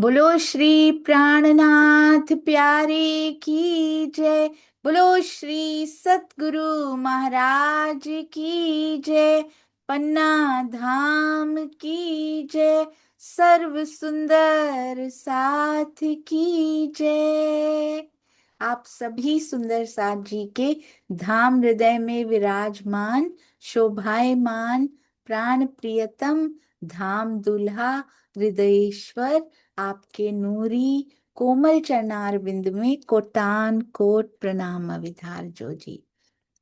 बोलो श्री प्राणनाथ प्यारे की जय। बोलो श्री सतगुरु महाराज की जय। पन्ना धाम की जय। सर्व सुंदर साथ की जय। आप सभी सुंदर साथ जी के धाम हृदय में विराजमान शोभायमान प्राण प्रियतम धाम दुल्हा हृदयेश्वर आपके नूरी कोमल चरणार बिंद में कोटान कोट प्रणाम अविधार जो जी।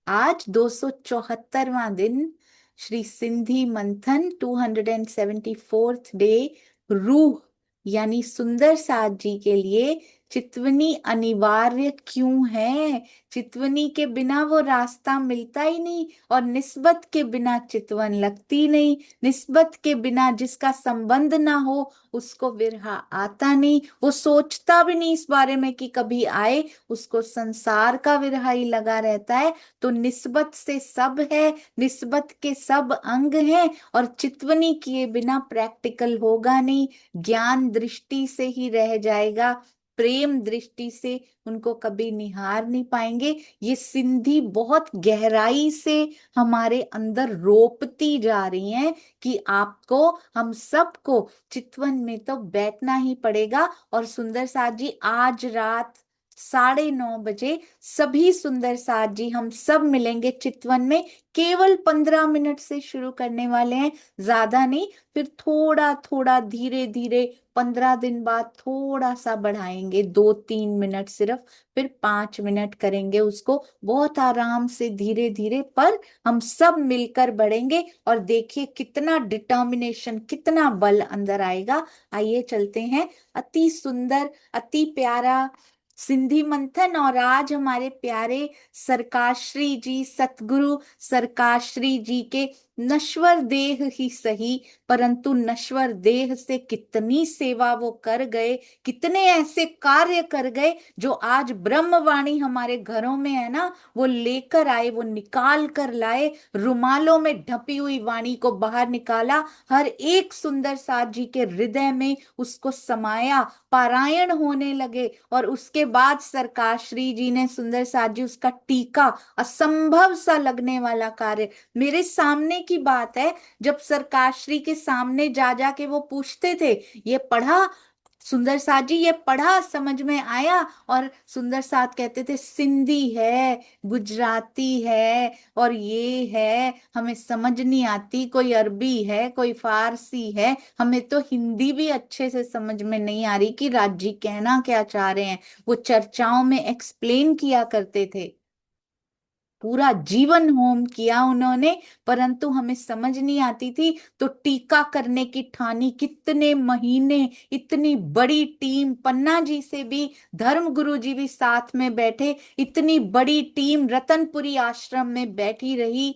आज 274वां दिन श्री सिंधी मंथन 274th डे। रूह यानी सुंदर साथ जी के लिए चितवनी अनिवार्य क्यों है। चितवनी के बिना वो रास्ता मिलता ही नहीं, और निस्बत के बिना चितवन लगती नहीं। निस्बत के बिना जिसका संबंध ना हो उसको विरहा आता नहीं। वो सोचता भी नहीं इस बारे में कि कभी आए, उसको संसार का विरहा ही लगा रहता है। तो निस्बत से सब है, निस्बत के सब अंग हैं, और चितवनी किए बिना प्रैक्टिकल होगा नहीं। ज्ञान दृष्टि से ही रह जाएगा, प्रेम दृष्टि से उनको कभी निहार नहीं पाएंगे। ये सिंधी बहुत गहराई से हमारे अंदर रोपती जा रही हैं कि आपको, हम सबको चितवन में तो बैठना ही पड़ेगा। और सुंदर साथ जी आज रात 9:30 बजे सभी सुंदर साथ जी हम सब मिलेंगे चितवन में। केवल 15 मिनट से शुरू करने वाले हैं, ज्यादा नहीं। फिर थोड़ा थोड़ा धीरे धीरे 15 दिन बाद थोड़ा सा बढ़ाएंगे, 2-3 मिनट सिर्फ। फिर 5 मिनट करेंगे उसको, बहुत आराम से धीरे धीरे, पर हम सब मिलकर बढ़ेंगे। और देखिए कितना डिटर्मिनेशन, कितना बल अंदर आएगा। आइए चलते हैं। अति सुंदर, अति प्यारा सिंधी मंथन। और आज हमारे प्यारे सरकाश्री जी, सतगुरु सरकाश्री जी के नश्वर देह ही सही, परंतु नश्वर देह से कितनी सेवा वो कर गए, कितने ऐसे कार्य कर गए जो आज ब्रह्मवाणी हमारे घरों में है ना, वो लेकर आए, वो निकाल कर लाए। रुमालों में ढपी हुई वाणी को बाहर निकाला, हर एक सुंदर साथ जी के हृदय में उसको समाया, पारायण होने लगे। और उसके बाद सरकार श्री जी ने, सुंदर साथ जी, उसका टीका, असंभव सा लगने वाला कार्य, मेरे सामने की बात है। जब सरकार श्री के सामने जा जा के वो पूछते थे, ये पढ़ा सुंदर साथ जी, ये पढ़ा, समझ में आया? और सुंदर साथ कहते थे सिंधी है, गुजराती है, और ये है, हमें समझ नहीं आती। कोई अरबी है, कोई फारसी है, हमें तो हिंदी भी अच्छे से समझ में नहीं आ रही कि राजी कहना क्या चाह रहे हैं। वो चर्चाओं में एक्सप्लेन किया करते थे, पूरा जीवन होम किया उन्होंने, परंतु हमें समझ नहीं आती थी। तो टीका करने की ठानी, कितने महीने, इतनी बड़ी टीम, पन्ना जी से भी, धर्म गुरु जी भी साथ में बैठे, इतनी बड़ी टीम रतनपुरी आश्रम में बैठी रही।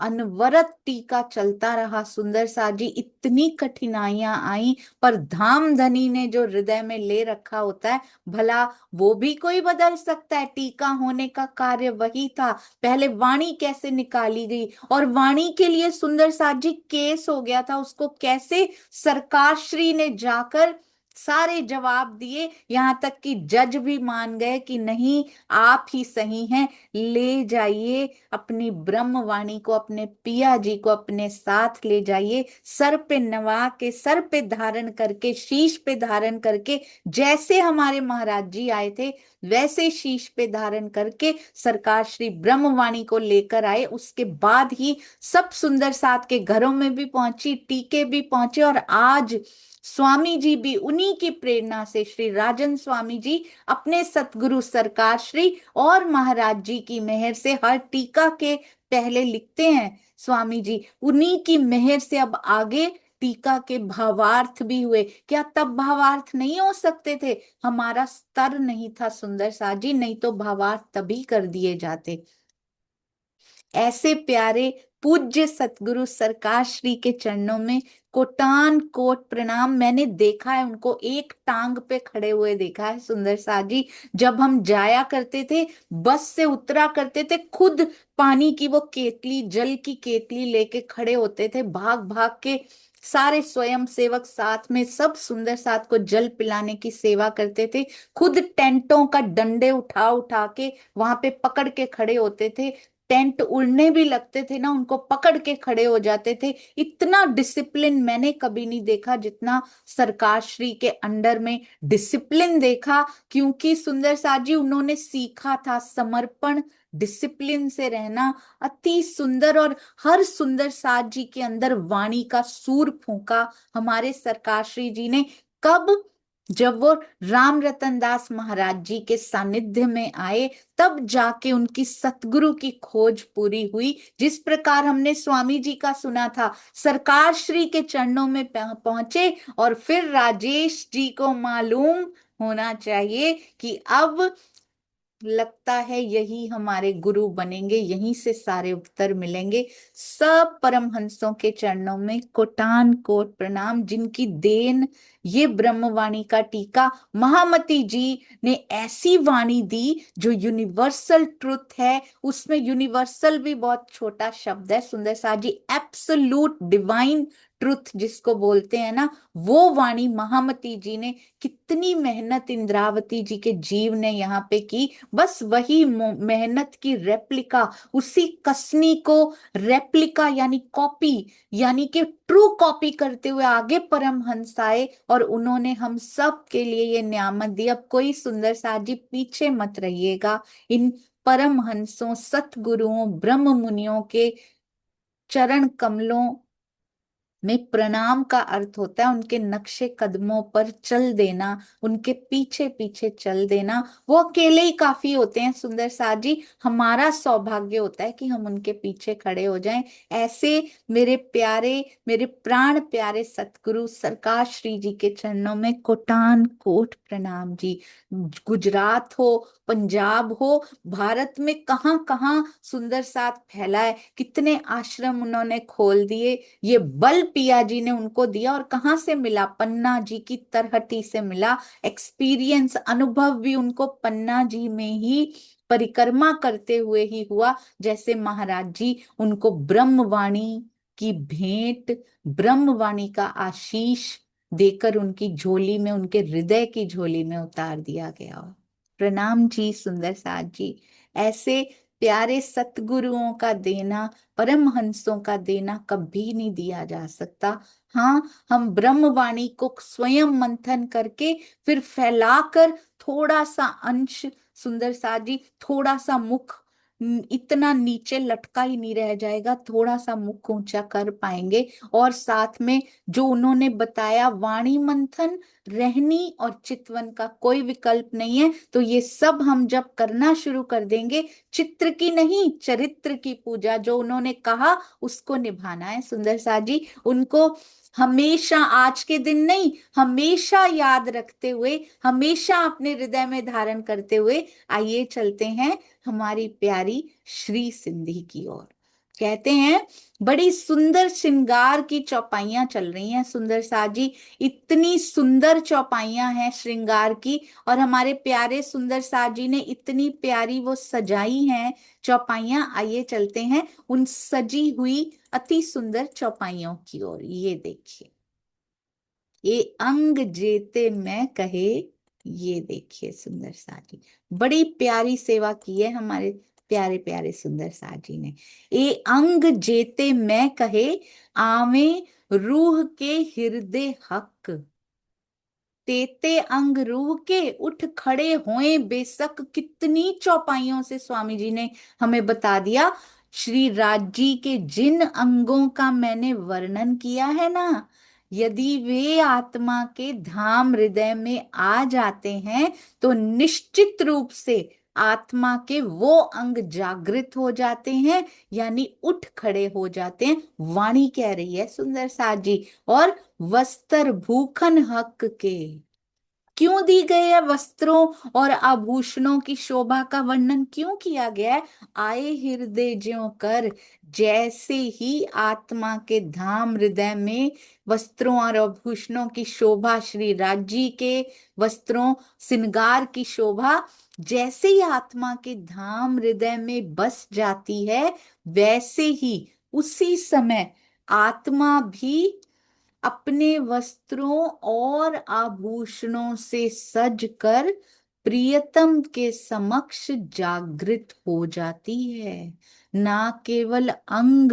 अनवरत टीका चलता रहा सुंदर सा जी। इतनी कठिनाइयां आई, पर धाम धनी ने जो हृदय में ले रखा होता है, भला वो भी कोई बदल सकता है? टीका होने का कार्य वही था। पहले वाणी कैसे निकाली गई, और वाणी के लिए सुंदर साथ जी केस हो गया था, उसको कैसे सरकार श्री ने जाकर सारे जवाब दिए, यहां तक कि जज भी मान गए कि नहीं, आप ही सही हैं। ले जाइए अपनी ब्रह्मवाणी को, अपने पिया जी को अपने साथ ले जाइए। सर पे नवा के, सर पे धारण करके, शीश पे धारण करके, जैसे हमारे महाराज जी आए थे वैसे शीश पे धारण करके सरकार श्री ब्रह्मवाणी को लेकर आए। उसके बाद ही सब सुंदर साथ के घरों में भी पहुंची, टीके भी पहुंचे। और आज स्वामी जी भी उन्हीं की प्रेरणा से, श्री राजन स्वामी जी अपने सतगुरु सरकार श्री और महाराज जी की मेहर से हर टीका के पहले लिखते हैं स्वामी जी। उन्हीं की मेहर से अब आगे टीका के भावार्थ भी हुए। क्या तब भावार्थ नहीं हो सकते थे? हमारा स्तर नहीं था सुंदर सा जी, नहीं तो भावार्थ तभी कर दिए जाते। ऐसे प्यारे पूज्य सतगुरु सरकार श्री के चरणों में कोटान कोट प्रणाम। मैंने देखा है उनको, एक टांग पे खड़े हुए देखा है सुंदर सा जी। जब हम जाया करते थे, बस से उतरा करते थे, खुद पानी की वो केतली, जल की केतली लेके खड़े होते थे, भाग भाग के सारे स्वयं सेवक साथ में सब सुंदर साथ को जल पिलाने की सेवा करते थे। खुद टेंटों का डंडे उठा उठा के वहां पे पकड़ के खड़े होते थे। टेंट उड़ने भी लगते थे ना, उनको पकड़ के खड़े हो जाते थे। इतना डिसिप्लिन मैंने कभी नहीं देखा जितना सरकार श्री के अंडर में डिसिप्लिन देखा। क्योंकि सुंदर साथ जी उन्होंने सीखा था समर्पण, डिसिप्लिन से रहना। अति सुंदर। और हर सुंदर साथ जी के अंदर वाणी का सूर फूंका हमारे सरकार श्री जी ने। कब? जब वो राम रतन दास महाराज जी के सानिध्य में आए, तब जाके उनकी सतगुरु की खोज पूरी हुई। जिस प्रकार हमने स्वामी जी का सुना था, सरकार श्री के चरणों में पहुंचे और फिर राजेश जी को मालूम होना चाहिए कि अब लगता है यही हमारे गुरु बनेंगे, यहीं से सारे उत्तर मिलेंगे। सब परमहंसों के चरणों में कोटान कोट प्रणाम, जिनकी देन ये ब्रह्मवाणी का टीका। महामती जी ने ऐसी वाणी दी जो यूनिवर्सल ट्रुथ है। उसमें यूनिवर्सल भी बहुत छोटा शब्द है सुंदर साथ जी, एब्सोल्यूट डिवाइन ट्रुथ जिसको बोलते हैं ना, वो वाणी महामती जी ने कितनी मेहनत इंद्रावती जी के जीव ने यहाँ पे की। बस वही मेहनत की रेप्लिका, उसी कसनी को रेप्लिका यानी कॉपी, यानी कि ट्रू कॉपी करते हुए आगे परमहंस आए और उन्होंने हम सब के लिए ये नियामत दी। अब कोई सुंदर साथ जी पीछे मत रहिएगा। इन परमहंसों, सतगुरुओं, ब्रह्म मुनियों के चरण कमलों में प्रणाम का अर्थ होता है उनके नक्शे कदमों पर चल देना, उनके पीछे पीछे चल देना। वो अकेले ही काफी होते हैं सुंदर साथ जी। हमारा सौभाग्य होता है कि हम उनके पीछे खड़े हो जाएं। ऐसे मेरे प्यारे, मेरे प्राण प्यारे सतगुरु सरकार श्री जी के चरणों में कोटान कोट प्रणाम जी। गुजरात हो, पंजाब हो, भारत में कहाँ कहाँ सुंदर साथ फैला है, कितने आश्रम उन्होंने खोल दिए। ये बल पिया जी ने उनको दिया। और कहाँ से मिला? पन्ना जी की तरहटी से मिला। एक्सपीरियंस, अनुभव भी उनको पन्ना जी में ही परिक्रमा करते हुए ही हुआ। जैसे महाराज जी, उनको ब्रह्मवाणी की भेंट, ब्रह्मवाणी का आशीष देकर उनकी झोली में, उनके हृदय की झोली में उतार दिया गया हो। प्रणाम जी सुंदर साथ जी। ऐसे प्यारे सतगुरुओं का देना, परमहंसों का देना कभी नहीं दिया जा सकता। हाँ, हम ब्रह्मवाणी को स्वयं मंथन करके फिर फैलाकर थोड़ा सा अंश, सुंदर साथ जी, थोड़ा सा मुख इतना नीचे लटका ही नहीं रह जाएगा, थोड़ा सा मुख ऊंचा कर पाएंगे। और साथ में जो उन्होंने बताया, वाणी मंथन, रहनी और चितवन का कोई विकल्प नहीं है। तो ये सब हम जब करना शुरू कर देंगे, चित्र की नहीं चरित्र की पूजा जो उन्होंने कहा उसको निभाना है सुंदर साथ जी। उनको हमेशा, आज के दिन नहीं, हमेशा याद रखते हुए, हमेशा अपने हृदय में धारण करते हुए आइए चलते हैं हमारी प्यारी श्री सिंधी की ओर। कहते हैं बड़ी सुंदर श्रृंगार की चौपाइयां चल रही हैं सुंदर साथ जी। इतनी सुंदर चौपाइयां हैं श्रृंगार की, और हमारे प्यारे सुंदर साथ जी ने इतनी प्यारी वो सजाई हैं चौपाइयां। आइए चलते हैं उन सजी हुई अति सुंदर चौपाइयों की ओर। ये देखिए, ये अंग जेते मैं कहे, ये देखिए सुंदर साथ जी, बड़ी प्यारी सेवा की है हमारे प्यारे प्यारे सुंदर साथ जी ने। ये अंग जेते मैं कहे, आवे रूह के हृदय हक, तेते अंग रूह के उठ खड़े होए बेशक। कितनी चौपाइयों से स्वामी जी ने हमें बता दिया। श्री राज जी के जिन अंगों का मैंने वर्णन किया है ना, यदि वे आत्मा के धाम हृदय में आ जाते हैं तो निश्चित रूप से आत्मा के वो अंग जागृत हो जाते हैं, यानी उठ खड़े हो जाते हैं। वाणी कह रही है सुंदर साथ जी। और वस्त्र भूखन हक के, क्यों दी गई है? वस्त्रों और आभूषणों की शोभा का वर्णन क्यों किया गया है? आए हृदय ज्यों कर, जैसे ही आत्मा के धाम हृदय में वस्त्रों और आभूषणों की शोभा, श्री राज जी के वस्त्रों श्रृंगार की शोभा जैसे ही आत्मा के धाम हृदय में बस जाती है, वैसे ही उसी समय आत्मा भी अपने वस्त्रों और आभूषणों से सज कर प्रियतम के समक्ष जागृत हो जाती है। ना केवल अंग,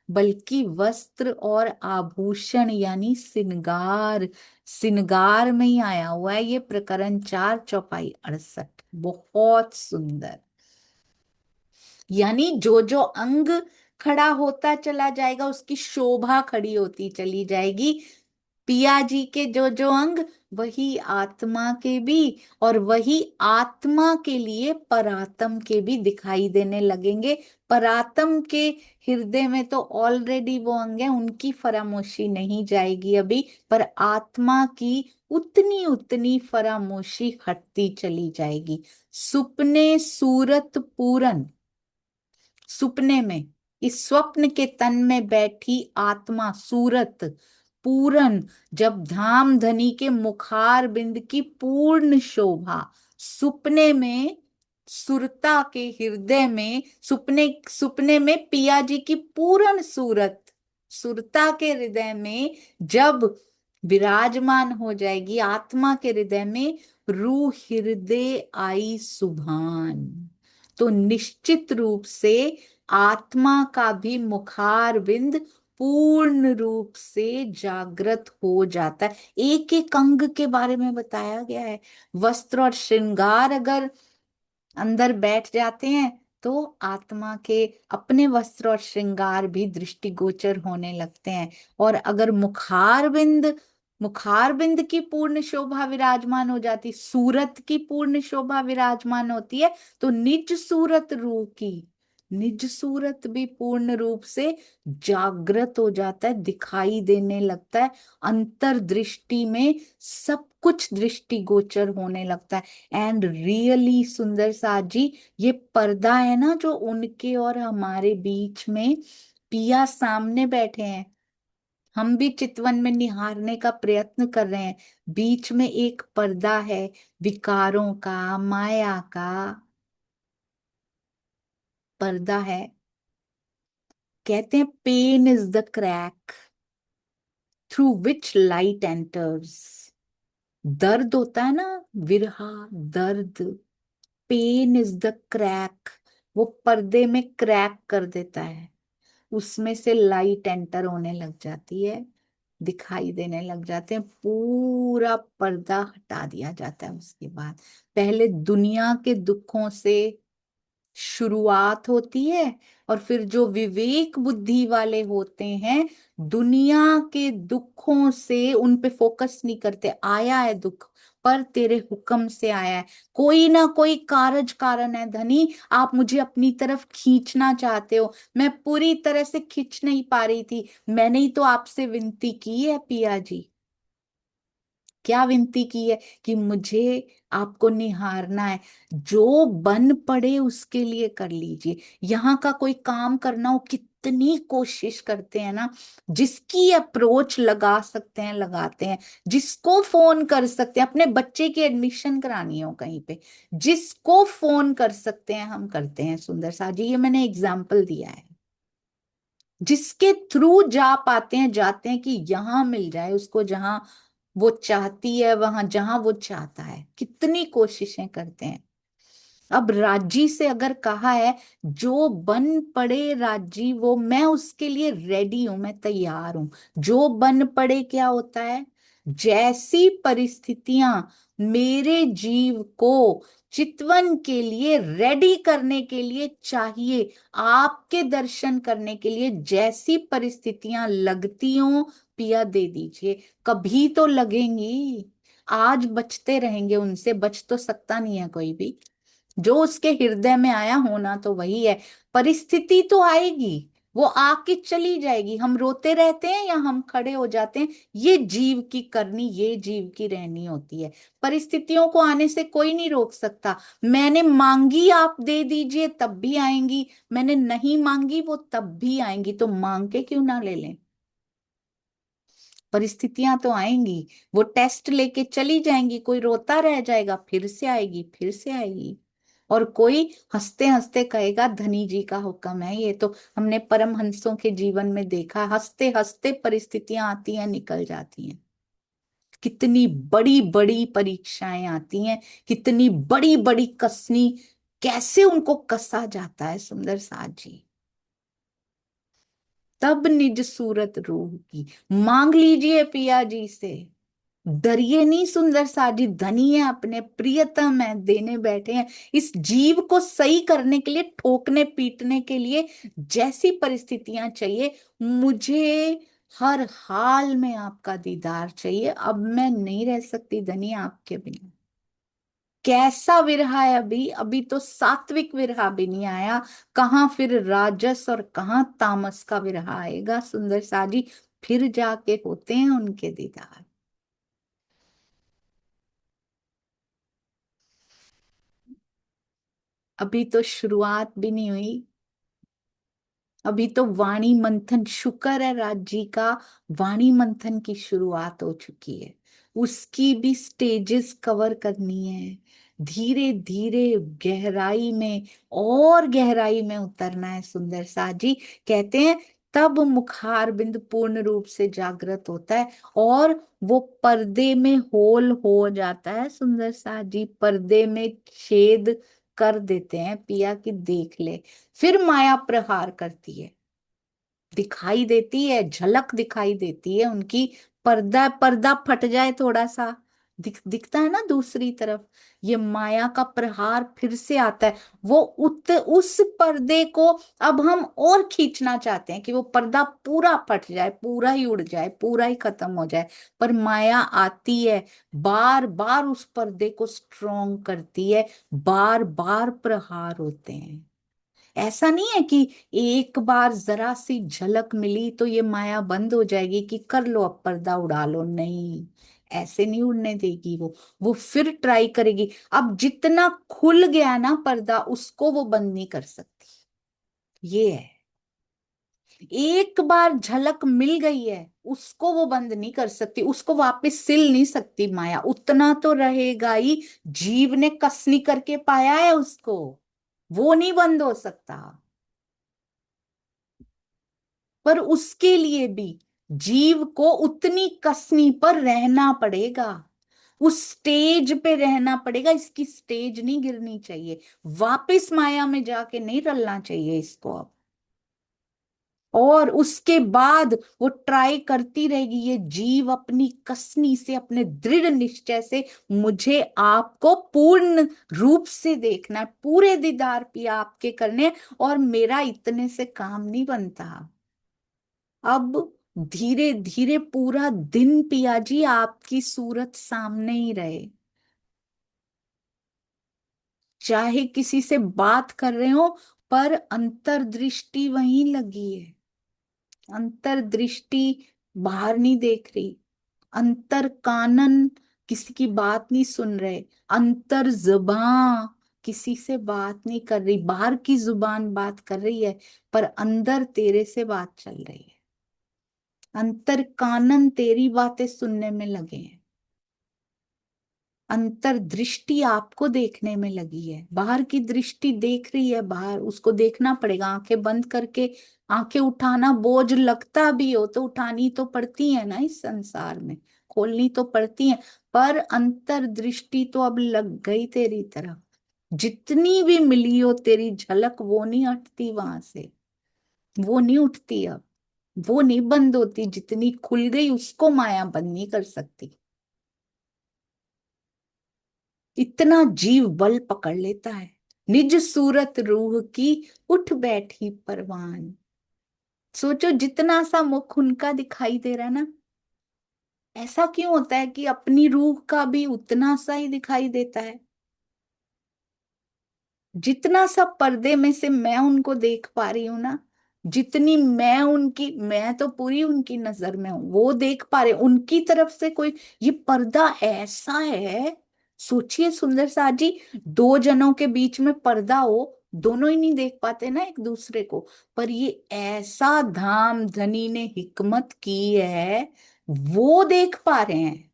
बल्कि वस्त्र और आभूषण यानी श्रृंगार, श्रृंगार में ही आया हुआ है ये प्रकरण 4 चौपाई 68। बहुत सुंदर। यानी जो जो अंग खड़ा होता चला जाएगा उसकी शोभा खड़ी होती चली जाएगी। पिया जी के जो जो अंग, वही आत्मा के भी, और वही आत्मा के लिए परात्म के भी दिखाई देने लगेंगे। परात्म के हृदय में तो ऑलरेडी वो अंग है, उनकी फरामोशी नहीं जाएगी अभी, पर आत्मा की उतनी उतनी फरामोशी हटती चली जाएगी। सुपने सूरत पूरन, सुपने में, इस स्वप्न के तन में बैठी आत्मा सूरत पूरन, जब धाम धनी के मुखार बिंद की पूर्ण शोभा, सुपने में, सुरता के हृदय में, सुपने सपने में पिया जी की पूर्ण सूरत सुरता के हृदय में जब विराजमान हो जाएगी, आत्मा के हृदय में, रू हृदय आई सुभान, तो निश्चित रूप से आत्मा का भी मुखार बिंद पूर्ण रूप से जागृत हो जाता है। एक एक अंग के बारे में बताया गया है। वस्त्र और श्रृंगार अगर अंदर बैठ जाते हैं तो आत्मा के अपने वस्त्र और श्रृंगार भी दृष्टिगोचर होने लगते हैं। और अगर मुखार बिंद की पूर्ण शोभा विराजमान हो जाती, सूरत की पूर्ण शोभा विराजमान होती है, तो निज सूरत रूह की, निज सूरत भी पूर्ण रूप से जागृत हो जाता है, दिखाई देने लगता है। अंतर्दृष्टि में सब कुछ दृष्टिगोचर होने लगता है। एंड रियली सुंदर साथ जी, ये पर्दा है ना जो उनके और हमारे बीच में, पिया सामने बैठे हैं, हम भी चितवन में निहारने का प्रयत्न कर रहे हैं। बीच में एक पर्दा है, विकारों का, माया का पर्दा है। कहते हैं pain is the crack through which light enters. दर्द होता है ना, विरहा, दर्द, पेन इज द क्रैक, वो पर्दे में क्रैक कर देता है, उसमें से लाइट एंटर होने लग जाती है, दिखाई देने लग जाते हैं, पूरा पर्दा हटा दिया जाता है। उसके बाद पहले दुनिया के दुखों से शुरुआत होती है, और फिर जो विवेक बुद्धि वाले होते हैं, दुनिया के दुखों से उन पे फोकस नहीं करते। आया है दुख, पर तेरे हुक्म से आया है, कोई ना कोई कारज कारण है धनी, आप मुझे अपनी तरफ खींचना चाहते हो, मैं पूरी तरह से खींच नहीं पा रही थी, मैंने ही तो आपसे विनती की है पिया जी। क्या विनती की है? कि मुझे आपको निहारना है, जो बन पड़े उसके लिए कर लीजिए। यहाँ का कोई काम करना हो, कितनी कोशिश करते हैं ना, जिसकी अप्रोच लगा सकते हैं लगाते हैं, जिसको फोन कर सकते हैं, अपने बच्चे की एडमिशन करानी हो कहीं पे, जिसको फोन कर सकते हैं हम करते हैं। सुंदर सा जी, ये मैंने एग्जाम्पल दिया है। जिसके थ्रू जा पाते हैं जाते हैं, कि यहां मिल जाए उसको, जहां वो चाहती है, वहां जहां वो चाहता है, कितनी कोशिशें करते हैं। अब राजी से अगर कहा है, जो बन पड़े राजी वो, मैं उसके लिए रेडी हूं, मैं तैयार हूं। जो बन पड़े क्या होता है? जैसी परिस्थितियां मेरे जीव को चितवन के लिए रेडी करने के लिए चाहिए, आपके दर्शन करने के लिए जैसी परिस्थितियां लगती हो, पिया दे दीजिए। कभी तो लगेंगी, आज बचते रहेंगे, उनसे बच तो सकता नहीं है कोई भी। जो उसके हृदय में आया होना तो वही है। परिस्थिति तो आएगी, वो आके चली जाएगी, हम रोते रहते हैं या हम खड़े हो जाते हैं, ये जीव की करनी, ये जीव की रहनी होती है। परिस्थितियों को आने से कोई नहीं रोक सकता। मैंने मांगी, आप दे दीजिए, तब भी आएंगी, मैंने नहीं मांगी, वो तब भी आएंगी, तो मांग के क्यों ना ले लें। परिस्थितियां तो आएंगी, वो टेस्ट लेके चली जाएंगी, कोई रोता रह जाएगा, फिर से आएगी, फिर से आएगी। और कोई हंसते हंसते कहेगा धनी जी का हुक्म है। ये तो हमने परमहंसों के जीवन में देखा, हंसते हंसते परिस्थितियां आती हैं, निकल जाती हैं। कितनी बड़ी बड़ी परीक्षाएं आती हैं, कितनी बड़ी बड़ी कसनी, कैसे उनको कसा जाता है सुंदर साथ जी। तब निज सूरत रूह की, मांग लीजिए पिया जी से। डरिए नहीं सुंदर साजी, धनी है, अपने प्रियतम है, देने बैठे हैं। इस जीव को सही करने के लिए, ठोकने पीटने के लिए जैसी परिस्थितियां चाहिए, मुझे हर हाल में आपका दीदार चाहिए। अब मैं नहीं रह सकती धनी आपके बिना। कैसा विरहा है अभी, अभी तो सात्विक विरहा भी नहीं आया, कहाँ फिर राजस और कहाँ तामस का विरहा आएगा सुंदर साजी। फिर जाके होते हैं उनके दीदार। अभी तो शुरुआत भी नहीं हुई, अभी तो वाणी मंथन, शुक्र है राज जी का, वाणी मंथन की शुरुआत हो चुकी है। उसकी भी स्टेजेस कवर करनी है, धीरे धीरे गहराई में और गहराई में उतरना है सुंदर सा जी। कहते हैं तब मुखार बिंद पूर्ण रूप से जागृत होता है, और वो पर्दे में होल हो जाता है सुंदर सा जी, पर्दे में छेद कर देते हैं पिया की, देख ले। फिर माया प्रहार करती है, दिखाई देती है, झलक दिखाई देती है उनकी। पर्दा पर्दा फट जाए थोड़ा सा, दिखता है ना दूसरी तरफ, ये माया का प्रहार फिर से आता है। वो उस पर्दे को अब हम और खींचना चाहते हैं कि वो पर्दा पूरा फट जाए, पूरा ही उड़ जाए, पूरा ही खत्म हो जाए। पर माया आती है, बार बार उस पर्दे को स्ट्रोंग करती है, बार बार प्रहार होते हैं। ऐसा नहीं है कि एक बार जरा सी झलक मिली तो ये माया बंद हो जाएगी कि कर लो अब पर्दा उड़ा लो, नहीं, ऐसे नहीं उड़ने देगी वो फिर ट्राई करेगी। अब जितना खुल गया ना पर्दा, उसको वो बंद नहीं कर सकती। ये है, एक बार झलक मिल गई है, उसको वो बंद नहीं कर सकती, उसको वापस सिल नहीं सकती माया, उतना तो रहेगा ही। जीव ने कसनी करके पाया है उसको, वो नहीं बंद हो सकता। पर उसके लिए भी जीव को उतनी कसनी पर रहना पड़ेगा, उस स्टेज पे रहना पड़ेगा, इसकी स्टेज नहीं गिरनी चाहिए, वापिस माया में जाके नहीं रलना चाहिए इसको अब। और उसके बाद वो ट्राई करती रहेगी, ये जीव अपनी कसनी से, अपने दृढ़ निश्चय से, मुझे आपको पूर्ण रूप से देखना है, पूरे दीदार पिया आपके करने हैं, और मेरा इतने से काम नहीं बनता। अब धीरे धीरे पूरा दिन पिया जी आपकी सूरत सामने ही रहे, चाहे किसी से बात कर रहे हो, पर अंतर्दृष्टि वहीं लगी है। अंतर्दृष्टि बाहर नहीं देख रही, अंतर कानन किसी की बात नहीं सुन रहे, अंतर जुबान किसी से बात नहीं कर रही, बाहर की जुबान बात कर रही है, पर अंदर तेरे से बात चल रही है। अंतर कानन तेरी बातें सुनने में लगे हैं, अंतर्दृष्टि आपको देखने में लगी है, बाहर की दृष्टि देख रही है बाहर, उसको देखना पड़ेगा आंखें बंद करके। आंखें उठाना बोझ लगता भी हो तो उठानी तो पड़ती है ना इस संसार में, खोलनी तो पड़ती है। पर अंतर्दृष्टि तो अब लग गई तेरी तरफ, जितनी भी मिली हो तेरी झलक, वो नहीं हटती वहां से, वो नहीं उठती अब, वो नहीं बंद होती, जितनी खुल गई उसको माया बंद नहीं कर सकती। इतना जीव बल पकड़ लेता है, निज सूरत रूह की उठ बैठी परवान। सोचो जितना सा मुख उनका दिखाई दे रहा है ना, ऐसा क्यों होता है कि अपनी रूह का भी उतना सा ही दिखाई देता है। जितना सा पर्दे में से मैं उनको देख पा रही हूं ना, जितनी मैं उनकी, मैं तो पूरी उनकी नजर में हूं, वो देख पा रहे उनकी तरफ से कोई, ये पर्दा ऐसा है। सोचिए सुंदर सा जी, दो जनों के बीच में पर्दा हो, दोनों ही नहीं देख पाते ना एक दूसरे को, पर ये ऐसा धाम धनी ने हिकमत की है, वो देख पा रहे हैं,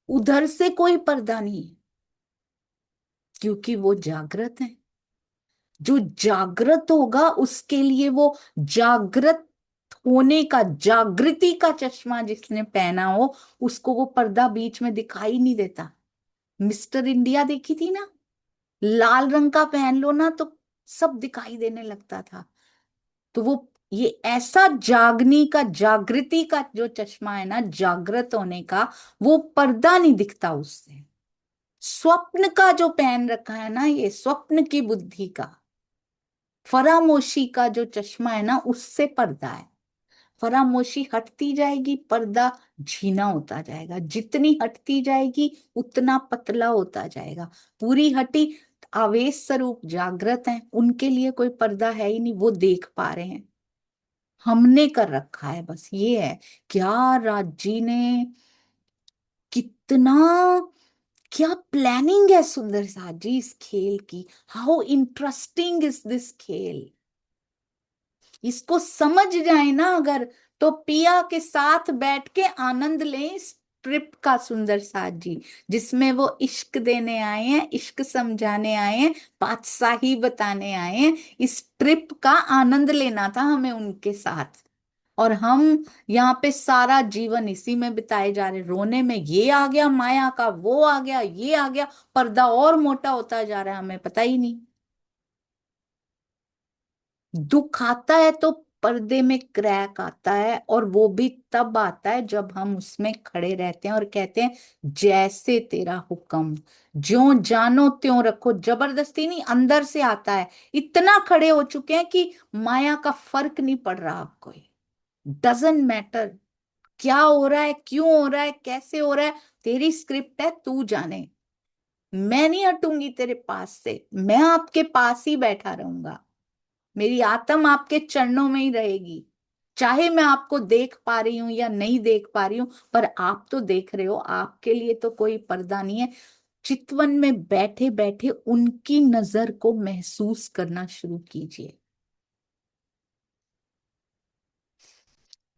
उधर से कोई पर्दा नहीं, क्योंकि वो जागृत है। जो जागृत होगा उसके लिए वो जागृत होने का, जागृति का चश्मा जिसने पहना हो, उसको वो पर्दा बीच में दिखाई नहीं देता। मिस्टर इंडिया देखी थी ना, लाल रंग का पहन लो ना तो सब दिखाई देने लगता था। तो वो ये ऐसा जागनी का, जागृति का जो चश्मा है ना, जागृत होने का, वो पर्दा नहीं दिखता उससे। स्वप्न का जो पहन रखा है ना, ये स्वप्न की बुद्धि का, फरामोशी का जो चश्मा है ना, उससे पर्दा है। फरामोशी हटती जाएगी, पर्दा झीना होता जाएगा, जितनी हटती जाएगी उतना पतला होता जाएगा। पूरी हटी, आवेश स्वरूप जागृत है, उनके लिए कोई पर्दा है ही नहीं, वो देख पा रहे हैं। हमने कर रखा है बस ये है। क्या राजी ने, कितना, क्या प्लानिंग है सुंदर सा जी इस खेल की। हाउ इंटरेस्टिंग इज दिस खेल। इसको समझ जाए ना अगर, तो पिया के साथ बैठ के आनंद लें इस ट्रिप का सुंदर साथ जी, जिसमें वो इश्क देने आए हैं, इश्क समझाने आए हैं, बादशाही बताने आए हैं। इस ट्रिप का आनंद लेना था हमें उनके साथ। और हम यहाँ पे सारा जीवन इसी में बिताए जा रहे, रोने में, ये आ गया माया का, वो आ गया, ये आ गया, पर्दा और मोटा होता जा रहा है, हमें पता ही नहीं। दुख आता है तो पर्दे में क्रैक आता है, और वो भी तब आता है जब हम उसमें खड़े रहते हैं और कहते हैं जैसे तेरा हुक्म, ज्यों जानो त्यों रखो। जबरदस्ती नहीं, अंदर से आता है। इतना खड़े हो चुके हैं कि माया का फर्क नहीं पड़ रहा अब कोई। डजंट मैटर क्या हो रहा है, क्यों हो रहा है, कैसे हो रहा है, तेरी स्क्रिप्ट है, तू जाने। मैं नहीं हटूंगी तेरे पास से, मैं आपके पास ही बैठा रहूंगा। मेरी आत्मा आपके चरणों में ही रहेगी। चाहे मैं आपको देख पा रही हूं या नहीं देख पा रही हूं, पर आप तो देख रहे हो, आपके लिए तो कोई पर्दा नहीं है। चितवन में बैठे बैठे उनकी नजर को महसूस करना शुरू कीजिए।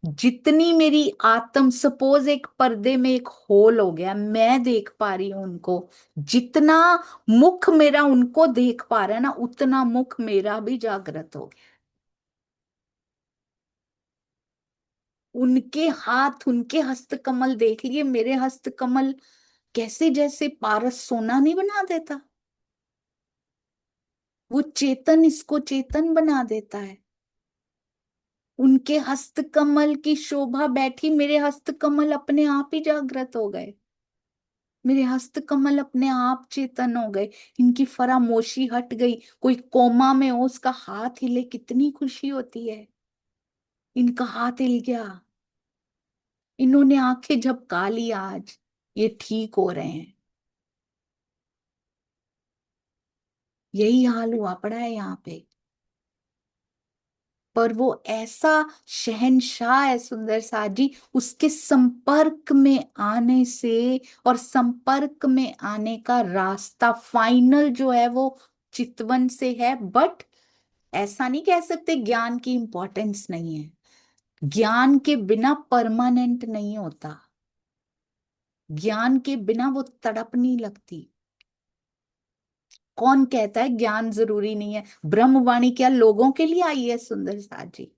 जितनी मेरी आत्म, सपोज एक पर्दे में एक होल हो गया, मैं देख पा रही हूं उनको, जितना मुख मेरा उनको देख पा रहा है ना, उतना मुख मेरा भी जागृत हो गया। उनके हाथ, उनके हस्तकमल देख लिए, मेरे हस्तकमल कैसे, जैसे पारस सोना नहीं बना देता, वो चेतन इसको चेतन बना देता है। उनके हस्तकमल की शोभा बैठी, मेरे हस्तकमल अपने आप ही जागृत हो गए, मेरे हस्तकमल अपने आप चेतन हो गए। इनकी फरामोशी हट गई। कोई कोमा में हो, उसका हाथ हिले, कितनी खुशी होती है। इनका हाथ हिल गया, इन्होंने आंखें झपका ली, आज ये ठीक हो रहे हैं। यही हाल हुआ पड़ा है यहाँ पे। पर वो ऐसा शहंशाह है सुंदर सा जी, उसके संपर्क में आने से, और संपर्क में आने का रास्ता फाइनल जो है वो चितवन से है। बट ऐसा नहीं कह सकते ज्ञान की इंपॉर्टेंस नहीं है। ज्ञान के बिना परमानेंट नहीं होता, ज्ञान के बिना वो तड़प नहीं लगती। कौन कहता है ज्ञान जरूरी नहीं है? ब्रह्मवाणी क्या लोगों के लिए आई है सुंदर सा जी?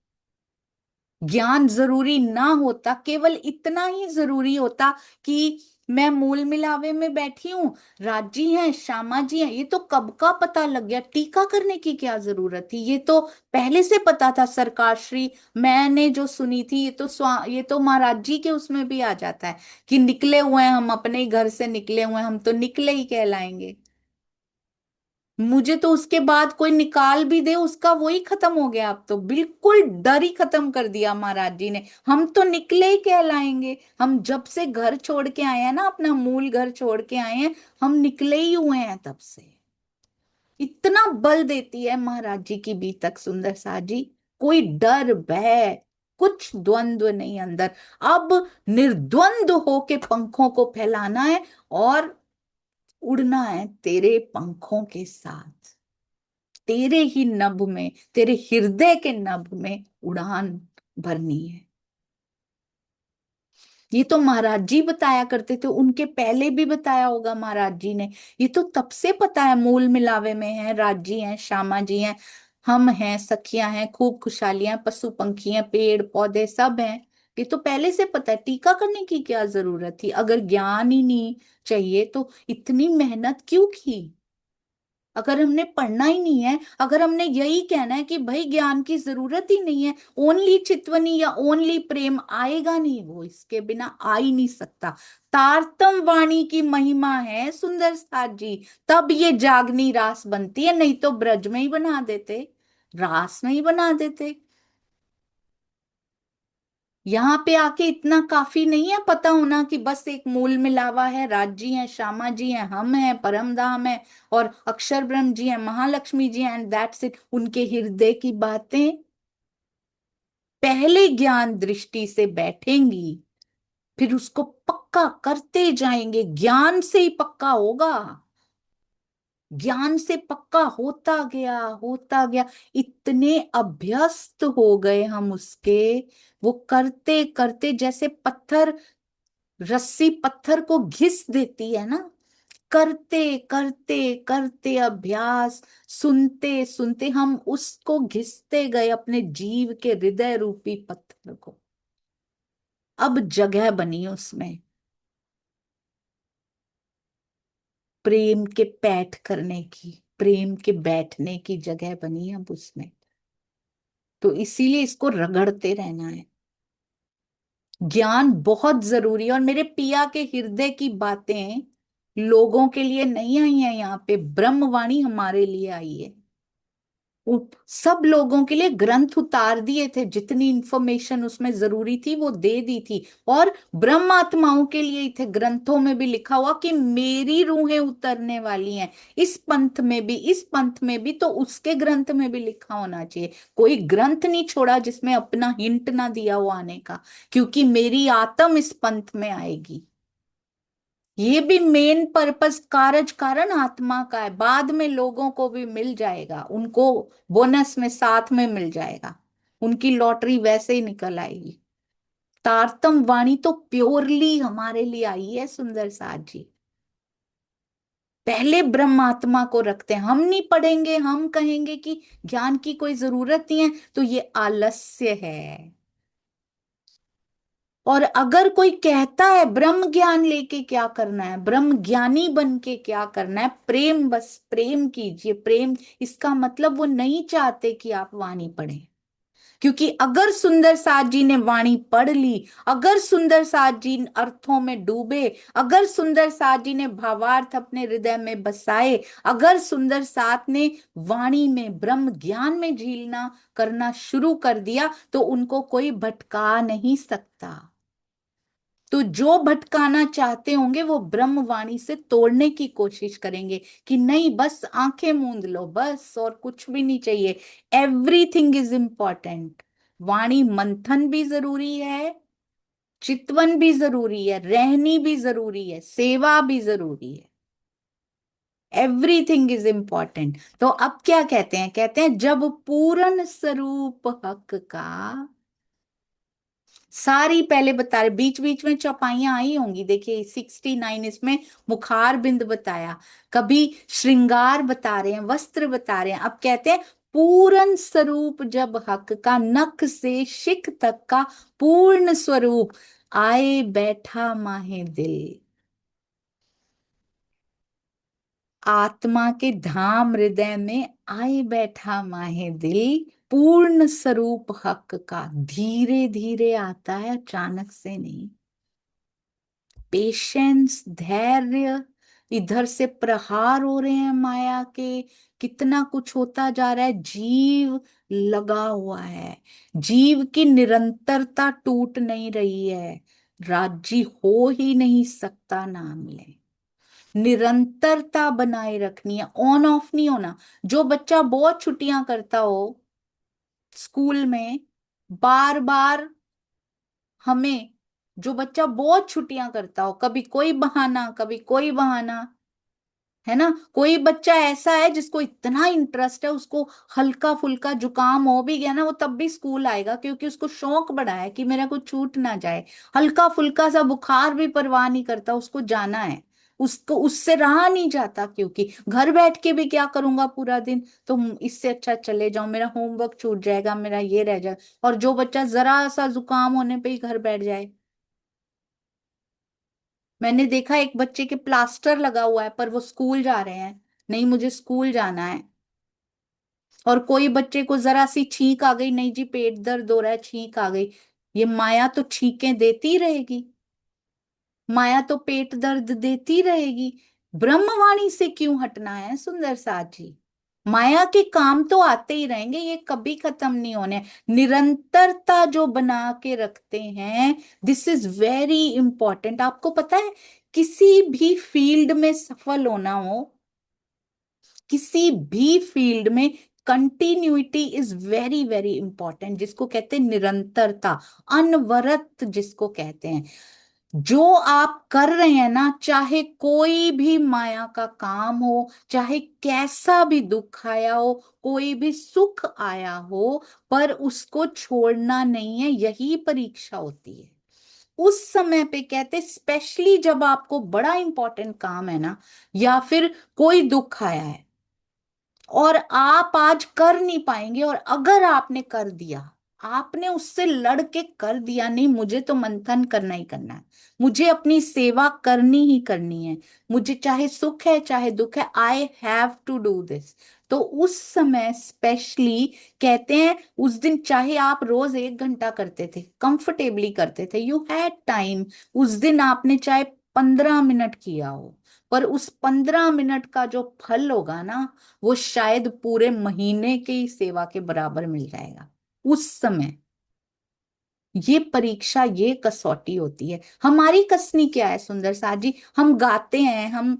ज्ञान जरूरी ना होता, केवल इतना ही जरूरी होता कि मैं मूल मिलावे में बैठी हूं, राजी हैं, श्यामा जी हैं, ये तो कब का पता लग गया, टीका करने की क्या जरूरत थी, ये तो पहले से पता था सरकार श्री। मैंने जो सुनी थी, ये तो महाराज जी के उसमें भी आ जाता है कि निकले हुए हैं हम, अपने ही घर से निकले हुए हैं, हम तो निकले ही कहलाएंगे। मुझे तो उसके बाद कोई निकाल भी दे, उसका वही खत्म हो गया। अब तो बिल्कुल डर ही खत्म कर दिया महाराज जी ने, हम तो निकले ही कहलाएंगे। हम जब से घर छोड़ के आए हैं ना, अपना मूल घर छोड़ के आए हैं, हम निकले ही हुए हैं तब से। इतना बल देती है महाराज जी की बीतक सुंदर सा जी। कोई डर भय, कुछ द्वंद्व नहीं अंदर। अब निर्द्वंद होके पंखों को फैलाना है, और उड़ना है तेरे पंखों के साथ। तेरे ही नभ में, तेरे हृदय के नभ में उड़ान भरनी है। ये तो महाराज जी बताया करते थे, उनके पहले भी बताया होगा महाराज जी ने। ये तो तब से पता है, मूल मिलावे में है, राज जी हैं, श्यामा जी हैं, हम हैं, सखियां हैं, खूब खुशहालियां, पशु पंखी हैं, पेड़ पौधे सब हैं। ये तो पहले से पता है, टीका करने की क्या जरूरत थी? अगर ज्ञान ही नहीं चाहिए तो इतनी मेहनत क्यों की? अगर हमने पढ़ना ही नहीं है, अगर हमने यही कहना है कि भाई ज्ञान की जरूरत ही नहीं है, ओनली चितवनी या ओनली प्रेम आएगा नहीं, वो इसके बिना आ ही नहीं सकता। तारतम वाणी की महिमा है सुंदर साथ जी, तब ये जागनी रास बनती है, नहीं तो ब्रज में ही बना देते, रास में ही बना देते। यहाँ पे आके इतना काफी नहीं है पता होना कि बस एक मूल मिलावा है, राज जी हैं, श्यामा जी हैं, हम हैं, परमधाम है, और अक्षर ब्रह्म जी हैं, महालक्ष्मी जी हैं, एंड दैट्स इट। उनके हृदय की बातें पहले ज्ञान दृष्टि से बैठेंगी, फिर उसको पक्का करते जाएंगे, ज्ञान से ही पक्का होगा। ज्ञान से पक्का होता गया, होता गया, इतने अभ्यस्त हो गए हम उसके। वो करते करते, जैसे पत्थर, रस्सी पत्थर को घिस देती है ना, करते करते करते अभ्यास, सुनते सुनते हम उसको घिसते गए, अपने जीव के हृदय रूपी पत्थर को। अब जगह बनी उसमें, प्रेम के पैठ करने की, प्रेम के बैठने की जगह बनी अब उसमें। तो इसीलिए इसको रगड़ते रहना है। ज्ञान बहुत जरूरी है, और मेरे पिया के हृदय की बातें लोगों के लिए नहीं आई है, यहाँ पे ब्रह्मवाणी हमारे लिए आई है। सब लोगों के लिए ग्रंथ उतार दिए थे, जितनी इंफॉर्मेशन उसमें जरूरी थी वो दे दी थी। और ब्रह्म आत्माओं के लिए ही थे, ग्रंथों में भी लिखा हुआ कि मेरी रूहें उतरने वाली हैं, इस पंथ में भी, इस पंथ में भी, तो उसके ग्रंथ में भी लिखा होना चाहिए। कोई ग्रंथ नहीं छोड़ा जिसमें अपना हिंट ना दिया हो आने का, क्योंकि मेरी आत्म इस पंथ में आएगी। ये भी मेन पर्पस, कारज कारण आत्मा का है, बाद में लोगों को भी मिल जाएगा, उनको बोनस में साथ में मिल जाएगा, उनकी लॉटरी वैसे ही निकल आएगी। तारतम वाणी तो प्योरली हमारे लिए आई है सुंदर साथ जी। पहले ब्रह्मात्मा को रखते हैं, हम नहीं पढ़ेंगे, हम कहेंगे कि ज्ञान की कोई जरूरत नहीं है, तो ये आलस्य है। और अगर कोई कहता है ब्रह्म ज्ञान लेके क्या करना है, ब्रह्म ज्ञानी बन के क्या करना है, प्रेम, बस प्रेम कीजिए, प्रेम, इसका मतलब वो नहीं चाहते कि आप वाणी पढ़ें। क्योंकि अगर सुंदर साथ जी ने वाणी पढ़ ली, अगर सुंदर साथ जी अर्थों में डूबे, अगर सुंदर साथ जी ने भावार्थ अपने हृदय में बसाए, अगर सुंदर साथ ने वाणी में ब्रह्म ज्ञान में झीलना करना शुरू कर दिया, तो उनको कोई भटका नहीं सकता। तो जो भटकाना चाहते होंगे वो ब्रह्मवाणी से तोड़ने की कोशिश करेंगे, कि नहीं बस आंखें मूंद लो, बस और कुछ भी नहीं चाहिए, एवरीथिंग इज इम्पोर्टेंट। वाणी मंथन भी जरूरी है, चितवन भी जरूरी है, रहनी भी जरूरी है, सेवा भी जरूरी है, एवरीथिंग इज इम्पोर्टेंट। तो अब क्या कहते हैं, कहते हैं जब पूर्ण स्वरूप हक का, सारी पहले बता रहे, बीच बीच में चौपाइयां आई होंगी, देखिए 69 इसमें मुखार बिंद बताया, कभी श्रृंगार बता रहे हैं, वस्त्र बता रहे हैं, अब कहते हैं पूर्ण स्वरूप जब हक का, नख से शिख तक का पूर्ण स्वरूप आए बैठा माहे दिल। आत्मा के धाम हृदय में आए बैठा माहे दिल, पूर्ण स्वरूप हक का धीरे धीरे आता है, अचानक से नहीं। पेशेंस, धैर्य, इधर से प्रहार हो रहे हैं माया के, कितना कुछ होता जा रहा है, जीव लगा हुआ है, जीव की निरंतरता टूट नहीं रही है, राज्य हो ही नहीं सकता नाम ले। निरंतरता बनाए रखनी है, ऑन ऑफ नहीं होना। जो बच्चा बहुत छुट्टियां करता हो स्कूल में, बार बार हमें, जो बच्चा बहुत छुट्टियां करता हो, कभी कोई बहाना, कभी कोई बहाना, है ना। कोई बच्चा ऐसा है जिसको इतना इंटरेस्ट है, उसको हल्का फुल्का जुकाम हो भी गया ना, वो तब भी स्कूल आएगा, क्योंकि उसको शौक बड़ा है कि मेरा कुछ छूट ना जाए। हल्का फुल्का सा बुखार भी परवाह नहीं करता, उसको जाना है। उसको उससे रहा नहीं जाता, क्योंकि घर बैठ के भी क्या करूंगा पूरा दिन, तो इससे अच्छा चले जाऊं, मेरा होमवर्क छूट जाएगा, मेरा ये रह जाए। और जो बच्चा जरा सा जुकाम होने पे ही घर बैठ जाए। मैंने देखा एक बच्चे के प्लास्टर लगा हुआ है पर वो स्कूल जा रहे हैं, नहीं मुझे स्कूल जाना है। और कोई बच्चे को जरा सी छींक आ गई, नहीं जी पेट दर्द हो रहा है, छींक आ गई। ये माया तो छींकें देती रहेगी, माया तो पेट दर्द देती रहेगी। ब्रह्मवाणी से क्यों हटना है सुंदर साथ जी। माया के काम तो आते ही रहेंगे, ये कभी खत्म नहीं होने। निरंतरता जो बना के रखते हैं, दिस इज वेरी इंपॉर्टेंट। आपको पता है, किसी भी फील्ड में सफल होना हो, किसी भी फील्ड में continuity is very very important, जिसको कहते हैं निरंतरता, अनवरत जिसको कहते हैं। जो आप कर रहे हैं ना, चाहे कोई भी माया का काम हो, चाहे कैसा भी दुख आया हो, कोई भी सुख आया हो, पर उसको छोड़ना नहीं है, यही परीक्षा होती है। उस समय पे कहते, स्पेशली जब आपको बड़ा इंपॉर्टेंट काम है ना, या फिर कोई दुख आया है और आप आज कर नहीं पाएंगे, और अगर आपने कर दिया, आपने उससे लड़ के कर दिया, नहीं मुझे तो मंथन करना ही करना है, मुझे अपनी सेवा करनी ही करनी है, मुझे चाहे सुख है चाहे दुख है, I have to do this. तो उस समय स्पेशली कहते हैं, उस दिन चाहे आप रोज 1 घंटा करते थे, कंफर्टेबली करते थे, यू हैड टाइम, उस दिन आपने चाहे 15 मिनट किया हो, पर उस 15 मिनट का जो फल होगा ना, वो शायद पूरे महीने की सेवा के बराबर मिल जाएगा उस समय। ये परीक्षा, ये कसौटी होती है। हमारी कसनी क्या है सुंदर साथ जी, हम गाते हैं, हम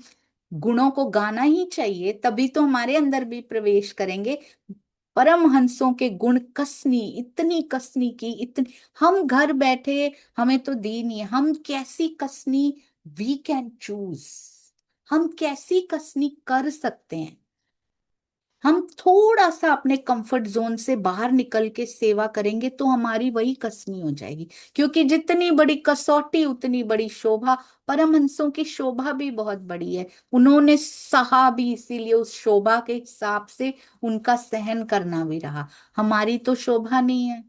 गुणों को गाना ही चाहिए, तभी तो हमारे अंदर भी प्रवेश करेंगे। परमहंसों के गुण कसनी, इतनी कसनी की, इतनी, हम घर बैठे, हमें तो दी नहीं है, हम कैसी कसनी, वी कैन चूज, हम कैसी कसनी कर सकते हैं। हम थोड़ा सा अपने कंफर्ट जोन से बाहर निकल के सेवा करेंगे तो हमारी वही कसनी हो जाएगी। क्योंकि जितनी बड़ी कसौटी उतनी बड़ी शोभा। परमहंसों की शोभा भी बहुत बड़ी है, उन्होंने सहा भी इसीलिए उस शोभा के हिसाब से उनका सहन करना भी रहा। हमारी तो शोभा नहीं है,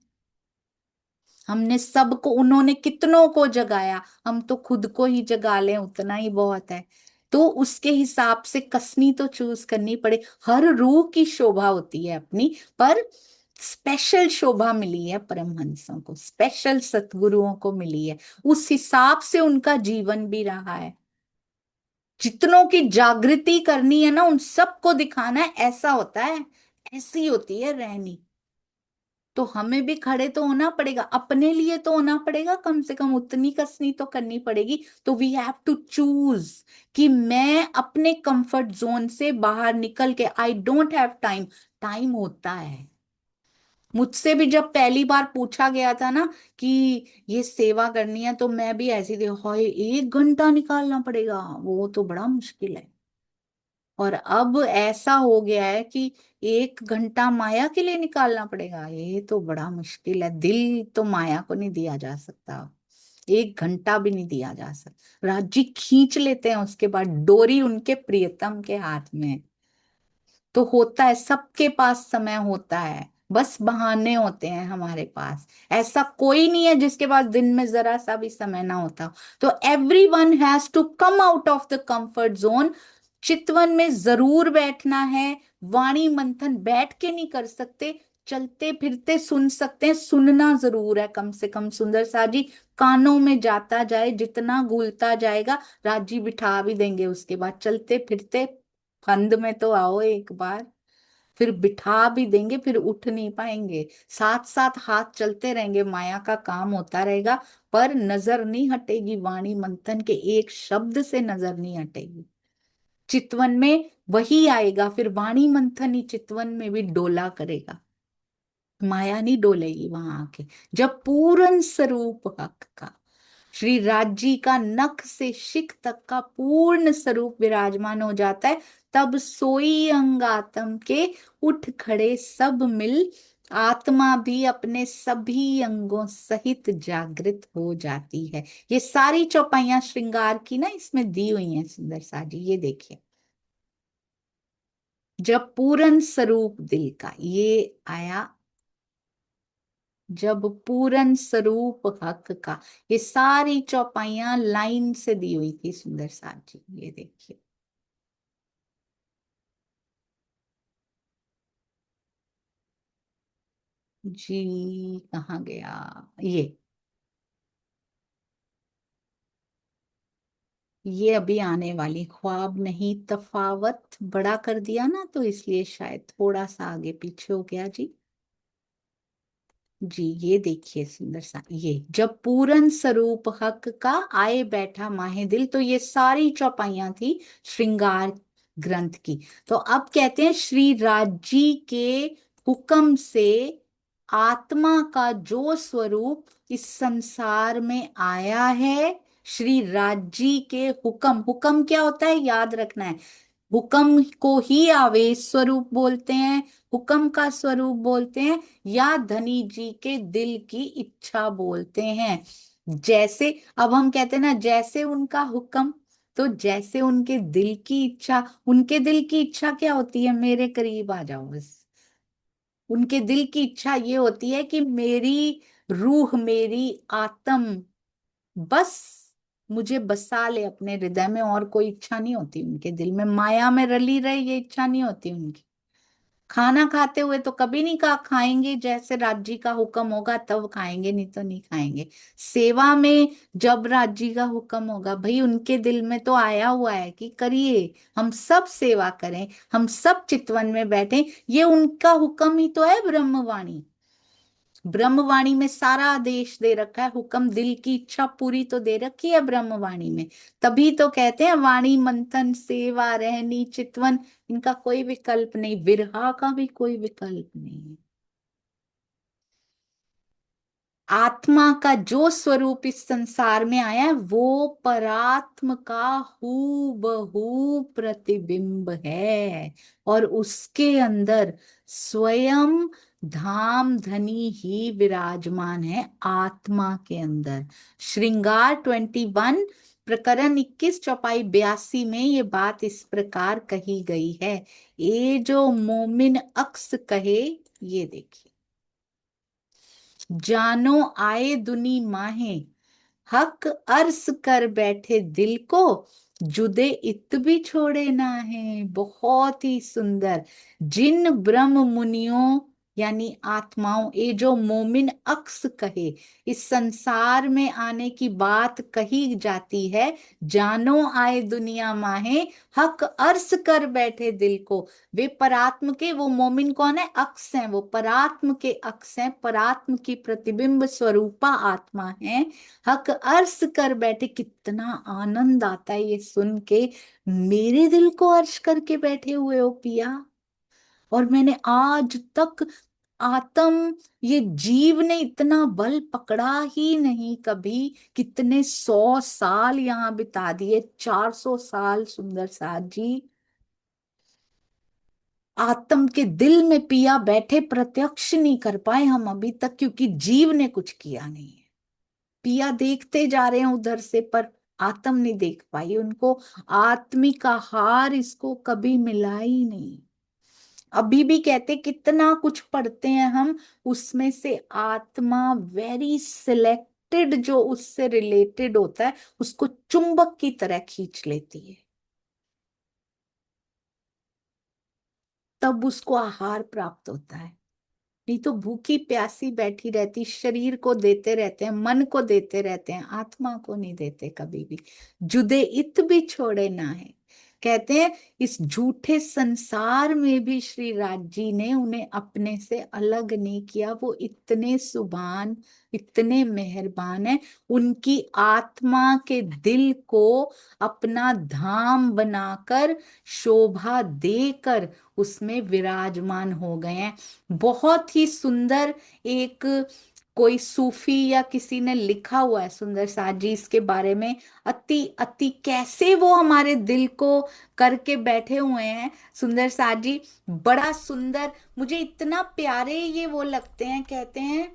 हमने सबको, उन्होंने कितनों को जगाया, हम तो खुद को ही जगा लें उतना ही बहुत है। तो उसके हिसाब से कसनी तो चूज करनी पड़े। हर रूह की शोभा होती है अपनी, पर स्पेशल शोभा मिली है परमहंसों को, स्पेशल सतगुरुओं को मिली है, उस हिसाब से उनका जीवन भी रहा है। जितनों की जागृति करनी है ना, उन सबको दिखाना है, ऐसा होता है, ऐसी होती है रहनी। तो हमें भी खड़े तो होना पड़ेगा, अपने लिए तो होना पड़ेगा, कम से कम उतनी कसनी तो करनी पड़ेगी। तो वी हैव टू चूज कि मैं अपने कंफर्ट जोन से बाहर निकल के, I don't have time, time होता है। मुझसे भी जब पहली बार पूछा गया था ना कि ये सेवा करनी है, तो मैं भी ऐसी थी, हाय 1 घंटा निकालना पड़ेगा, वो तो बड़ा मुश्किल है। और अब ऐसा हो गया है कि 1 घंटा माया के लिए निकालना पड़ेगा, ये तो बड़ा मुश्किल है। दिल तो माया को नहीं दिया जा सकता, 1 घंटा भी नहीं दिया जा सकता। राजी खींच लेते हैं, उसके बाद डोरी उनके प्रियतम के हाथ में है। तो होता है, सबके पास समय होता है, बस बहाने होते हैं हमारे पास। ऐसा कोई नहीं है जिसके पास दिन में जरा सा भी समय ना होता हो। तो every one has to come out of the comfort zone. Chitwan में जरूर बैठना है। वाणी मंथन बैठ के नहीं कर सकते, चलते फिरते सुन सकते हैं, सुनना जरूर है कम से कम सुंदर सा जी। कानों में जाता जाए, जितना घुलता जाएगा, राजी बिठा भी देंगे, उसके बाद चलते फिरते फंद में तो आओ एक बार, फिर बिठा भी देंगे, फिर उठ नहीं पाएंगे। साथ साथ हाथ चलते रहेंगे, माया का काम होता रहेगा, पर नजर नहीं हटेगी, वाणी मंथन के एक शब्द से नजर नहीं हटेगी। चितवन में वही आएगा, फिर वाणी मंथन ही चितवन में भी डोला करेगा, माया नहीं डोलेगी वहां आके, जब पूर्ण स्वरूप हक का, श्री राज का नख से शिख तक का पूर्ण स्वरूप विराजमान हो जाता है। तब सोई अंग आत्म के उठ खड़े सब मिल, आत्मा भी अपने सभी अंगों सहित जागृत हो जाती है। ये सारी चौपाइयां श्रृंगार की ना इसमें दी हुई हैं सुंदर सा जी, ये देखिए। जब पूर्ण स्वरूप दिल का ये आया, जब पूर्ण स्वरूप हक का, ये सारी चौपाइयां लाइन से दी हुई थी सुंदर साथ जी, ये देखिए। जी कहाँ गया ये अभी आने वाली, ख्वाब नहीं तफावत बड़ा कर दिया ना, तो इसलिए शायद थोड़ा सा आगे पीछे हो गया जी। जी ये देखिए सुंदर सा, ये जब पूरन स्वरूप हक का आए बैठा माहे दिल, तो ये सारी चौपाइयां थी श्रृंगार ग्रंथ की। तो अब कहते हैं श्री राजी के हुक्म से आत्मा का जो स्वरूप इस संसार में आया है, श्री राजी के हुक्म, हुक्म क्या होता है याद रखना है, हुक्म को ही आवेश स्वरूप बोलते हैं, हुक्म का स्वरूप बोलते हैं, या धनी जी के दिल की इच्छा बोलते हैं। जैसे अब हम कहते हैं ना, जैसे उनका हुक्म, तो जैसे उनके दिल की इच्छा, उनके दिल की इच्छा क्या होती है, मेरे करीब आ जाओ बस। उनके दिल की इच्छा ये होती है कि मेरी रूह, मेरी आत्म बस मुझे बसा ले अपने हृदय में, और कोई इच्छा नहीं होती उनके दिल में, माया में रली रहे ये इच्छा नहीं होती उनकी। खाना खाते हुए तो कभी नहीं कहा खाएंगे, जैसे राजी का हुक्म होगा तब खाएंगे, नहीं तो नहीं खाएंगे। सेवा में जब राजी का हुक्म होगा, भाई उनके दिल में तो आया हुआ है कि करिए, हम सब सेवा करें, हम सब चितवन में बैठे, ये उनका हुक्म ही तो है ब्रह्मवाणी। ब्रह्मवाणी में सारा आदेश दे रखा है, हुक्म दिल की इच्छा पूरी तो दे रखी है ब्रह्मवाणी में। तभी तो कहते हैं वाणी मंथन सेवा रहनी चितवन, इनका कोई विकल्प नहीं, विरहा का भी कोई विकल्प नहीं। आत्मा का जो स्वरूप इस संसार में आया है वो परात्म का हू बहू प्रतिबिंब है, और उसके अंदर स्वयं धाम धनी ही विराजमान है आत्मा के अंदर। श्रृंगार 21 प्रकरण 21 चौपाई 82 में ये बात इस प्रकार कही गई है। ये जो मोमिन अक्स कहे, ये देखिए, जानो आए दुनी माहे, हक अर्स कर बैठे दिल को, जुदे इत भी छोड़े ना है। बहुत ही सुंदर। जिन ब्रह्म मुनियों यानी आत्माओं, ये जो मोमिन अक्स कहे, इस संसार में आने की बात कही जाती है, जानो आए दुनिया माहे, हक अर्स कर बैठे दिल को। वे परात्म के, वो मोमिन कौन है, अक्स हैं, वो परात्म के अक्स हैं, परात्म की प्रतिबिंब स्वरूपा आत्मा है। हक अर्श कर बैठे, कितना आनंद आता है ये सुन के, मेरे दिल को अर्श करके बैठे हुए हो पिया। और मैंने आज तक आत्म, ये जीव ने इतना बल पकड़ा ही नहीं कभी। कितने 100 साल यहाँ बिता दिए, 400 साल सुंदर साथ जी, आत्म के दिल में पिया बैठे, प्रत्यक्ष नहीं कर पाए हम अभी तक, क्योंकि जीव ने कुछ किया नहीं है। पिया देखते जा रहे हैं उधर से, पर आत्म नहीं देख पाई उनको, आत्मिक आहार इसको कभी मिला ही नहीं। अभी भी कहते कितना कुछ पढ़ते हैं हम, उसमें से आत्मा वेरी सिलेक्टेड जो उससे रिलेटेड होता है उसको चुंबक की तरह खींच लेती है, तब उसको आहार प्राप्त होता है। नहीं तो भूखी प्यासी बैठी रहती, शरीर को देते रहते हैं, मन को देते रहते हैं, आत्मा को नहीं देते कभी भी। जुदे इत भी छोड़े ना है। कहते हैं इस झूठे संसार में भी श्री राज जी ने उन्हें अपने से अलग नहीं किया, वो इतने सुभान, इतने मेहरबान है। उनकी आत्मा के दिल को अपना धाम बनाकर, शोभा देकर उसमें विराजमान हो गए हैं। बहुत ही सुंदर एक कोई सूफी या किसी ने लिखा हुआ है सुंदर साथ जी इसके बारे में, अति अति कैसे वो हमारे दिल को करके बैठे हुए हैं सुंदर साथ जी। बड़ा सुंदर, मुझे इतना प्यारे ये वो लगते हैं, कहते हैं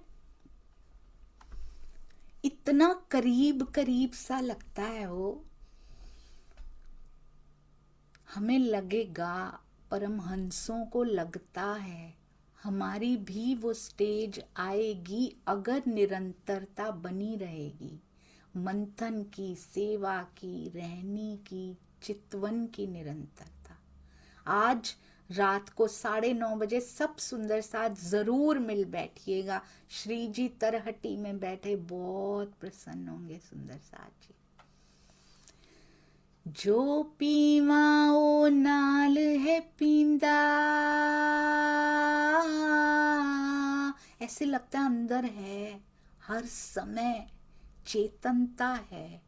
इतना करीब करीब सा लगता है वो, हमें लगेगा, परमहंसों को लगता है हमारी भी वो स्टेज आएगी अगर निरंतरता बनी रहेगी, मंथन की, सेवा की, रहनी की, चितवन की निरंतरता। आज रात को 9:30 बजे सब सुंदर साथ जरूर मिल बैठिएगा। श्री जी तरहटी में बैठे बहुत प्रसन्न होंगे सुंदर साथ जी। जो पीवा ओ नाल है पींदा, ऐसे लगता है अंदर है, हर समय चेतनता है,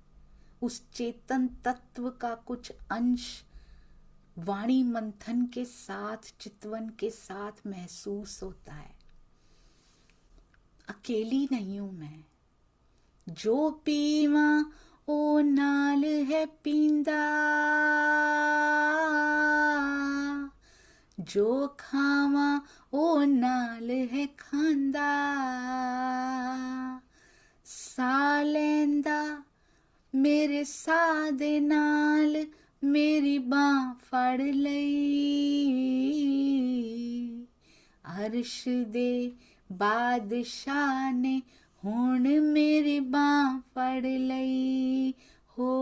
उस चेतन तत्व का कुछ अंश वाणी मंथन के साथ, चितवन के साथ महसूस होता है। अकेली नहीं हूं मैं। जो पीवा ओ नाल है पींदा, जो खावा ओ नाल है खांदा, सा लैंदा मेरे सा दे नाल मेरी बांह फड़ लई, अर्श दे बादशाह ने हुण मेरी बांह फड़ लई, हो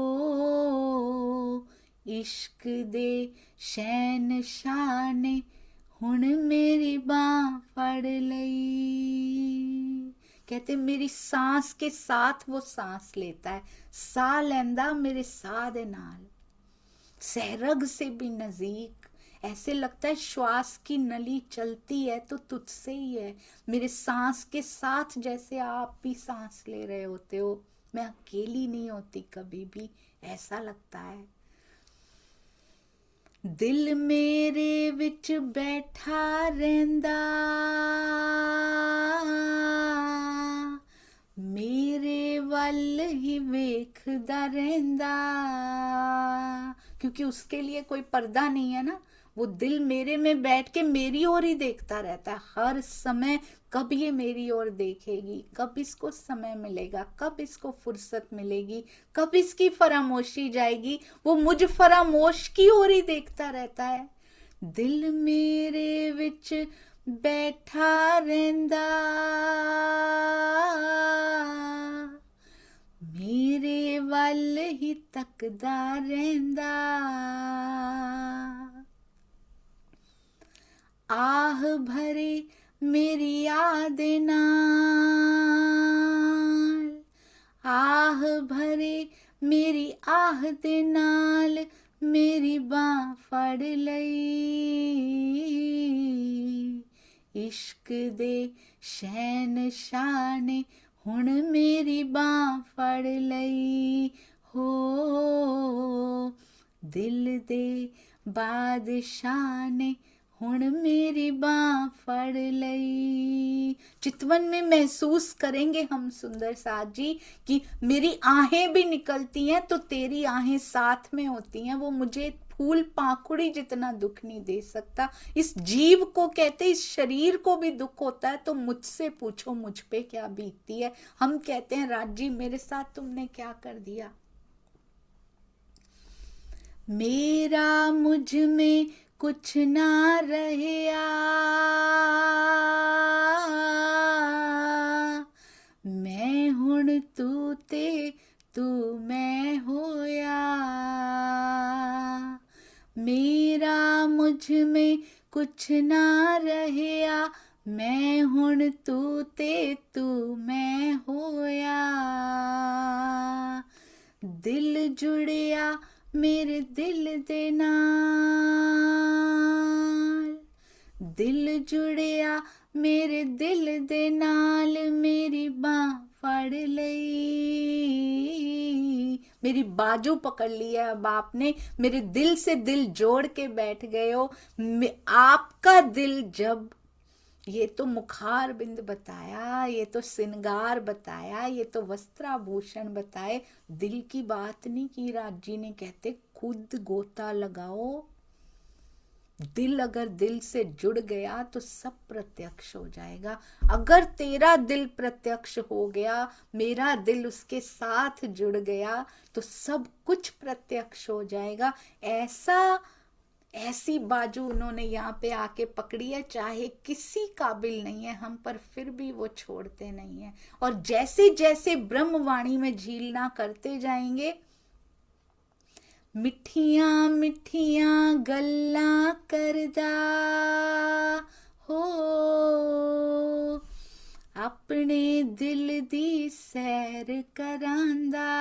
इश्क दे शहनशाह ने हुण मेरी बांह फड़ लई। कहते मेरी सांस के साथ वो सांस लेता है, सा लैंदा मेरे सा दे नाल, सहरग से भी नजीक, ऐसे लगता है श्वास की नली चलती है तो तुझसे ही है, मेरे सांस के साथ जैसे आप भी सांस ले रहे होते हो, मैं अकेली नहीं होती कभी भी, ऐसा लगता है। दिल मेरे विच बैठा रहंदा, मेरे वल ही वेखदा रहंदा, क्योंकि उसके लिए कोई पर्दा नहीं है ना, वो दिल मेरे में बैठ के मेरी ओर ही देखता रहता है हर समय। कब ये मेरी ओर देखेगी, कब इसको समय मिलेगा, कब इसको फुर्सत मिलेगी, कब इसकी फरामोशी जाएगी, वो मुझ फरामोश की ओर ही देखता रहता है। दिल मेरे विच बैठा रहंदा, मेरे वल ही तकदा रहंदा, आह भरे मेरी याद नाल, आह भरे मेरी आह दे नाल मेरी बांह फड़ लई, इश्क दे शहनशाह ने हुण मेरी बांह फड़ लई, हो दिल दे बादशाह ने हुण मेरी बांह फड़ लई। चितवन में महसूस करेंगे हम सुंदर साथ जी कि मेरी आहें भी निकलती हैं तो तेरी आहें साथ में होती हैं, वो मुझे फूल पाखुड़ी जितना दुख नहीं दे सकता। इस जीव को कहते, इस शरीर को भी दुख होता है तो मुझसे पूछो मुझ पे क्या बीतती है। हम कहते हैं राज जी मेरे साथ तुमने क्या कर दिया, मेरा मुझ में कुछ ना रहया, मैं हुण तू ते तू मैं होया, मेरा मुझ में कुछ ना रहया, मैं हुण तू ते तू मैं होया, दिल जुड़िया मेरे दिल दे नाल, दिल जुड़िया मेरे दिल दे नाल मेरी बांह फड़ लई, मेरी बाजू पकड़ ली है अब आपने, मेरे दिल से दिल जोड़ के बैठ गए हो। आपका दिल जब ये तो मुखार बिंद बताया, ये तो श्रृंगार बताया, ये तो वस्त्राभूषण बताए, दिल की बात नहीं की। राज जी ने कहते खुद गोता लगाओ। दिल अगर दिल से जुड़ गया तो सब प्रत्यक्ष हो जाएगा। अगर तेरा दिल प्रत्यक्ष हो गया, मेरा दिल उसके साथ जुड़ गया, तो सब कुछ प्रत्यक्ष हो जाएगा। ऐसी बाजू उन्होंने यहाँ पे आके पकड़ी है, चाहे किसी काबिल नहीं है हम, पर फिर भी वो छोड़ते नहीं है। और जैसे जैसे ब्रह्मवाणी में झीलना करते जाएंगे, मिठियां मिठियां गल्लां करदा हो, अपने दिल दी सैर करांदा।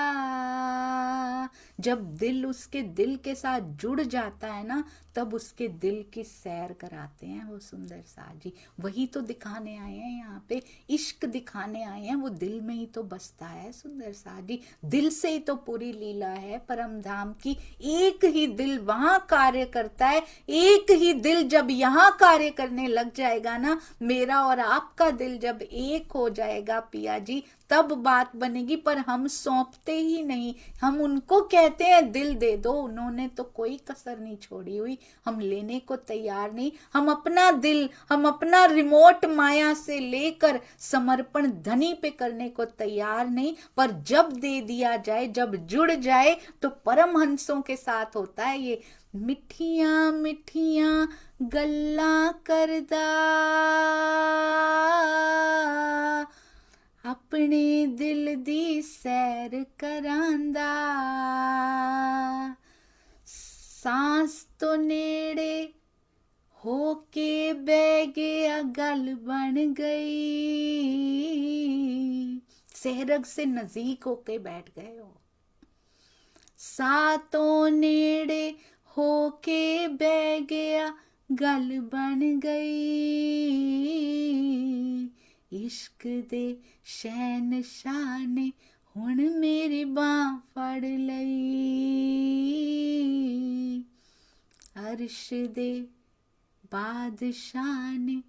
जब दिल उसके दिल के साथ जुड़ जाता है ना, तब उसके दिल की सैर कराते हैं वो सुंदर साज जी। वही तो दिखाने आए हैं यहाँ पे, इश्क दिखाने आए हैं। वो दिल में ही तो बसता है सुंदर साज जी, दिल से ही तो पूरी लीला है परम धाम की। एक ही दिल वहां कार्य करता है, एक ही दिल जब यहाँ कार्य करने लग जाएगा ना, मेरा और आपका दिल जब एक हो जाएगा पिया जी, तब बात बनेगी। पर हम सौंपते ही नहीं, हम उनको कहते हैं दिल दे दो, उन्होंने तो कोई कसर नहीं छोड़ी हुई, हम लेने को तैयार नहीं। हम अपना दिल, हम अपना रिमोट माया से लेकर समर्पण धनी पे करने को तैयार नहीं। पर जब दे दिया जाए, जब जुड़ जाए, तो परमहंसों के साथ होता है ये। मिठियां मिठियां गल्लां करदा, अपने दिल दी सैर करांदा। सांस तो नेड़े होके बह गया, गल बन गई। सहरग से नजदीक होके बैठ गए हो। सातों नेड़े होके बह गया, गल बन गई। इश्क दे शहनशाह ने हुण मेरी बांह फड़ लई। अर्श दे बादशाह ने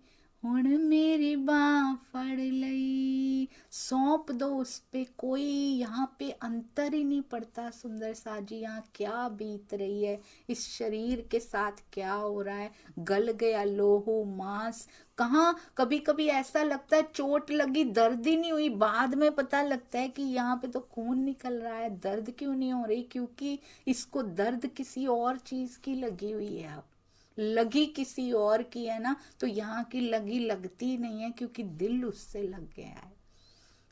हुण मेरी बांह फड़ लई। सौंप दो उस पे, कोई यहाँ पे अंतर ही नहीं पड़ता सुंदर साजी। यहाँ क्या बीत रही है, इस शरीर के साथ क्या हो रहा है, गल गया लोहो मांस। कहाँ कभी कभी ऐसा लगता है चोट लगी, दर्द ही नहीं हुई, बाद में पता लगता है कि यहाँ पे तो खून निकल रहा है। दर्द क्यों नहीं हो रही? क्योंकि इसको दर्द किसी और चीज की लगी हुई है। अब लगी किसी और की है ना, तो यहाँ की लगी लगती नहीं है, क्योंकि दिल उससे लग गया है।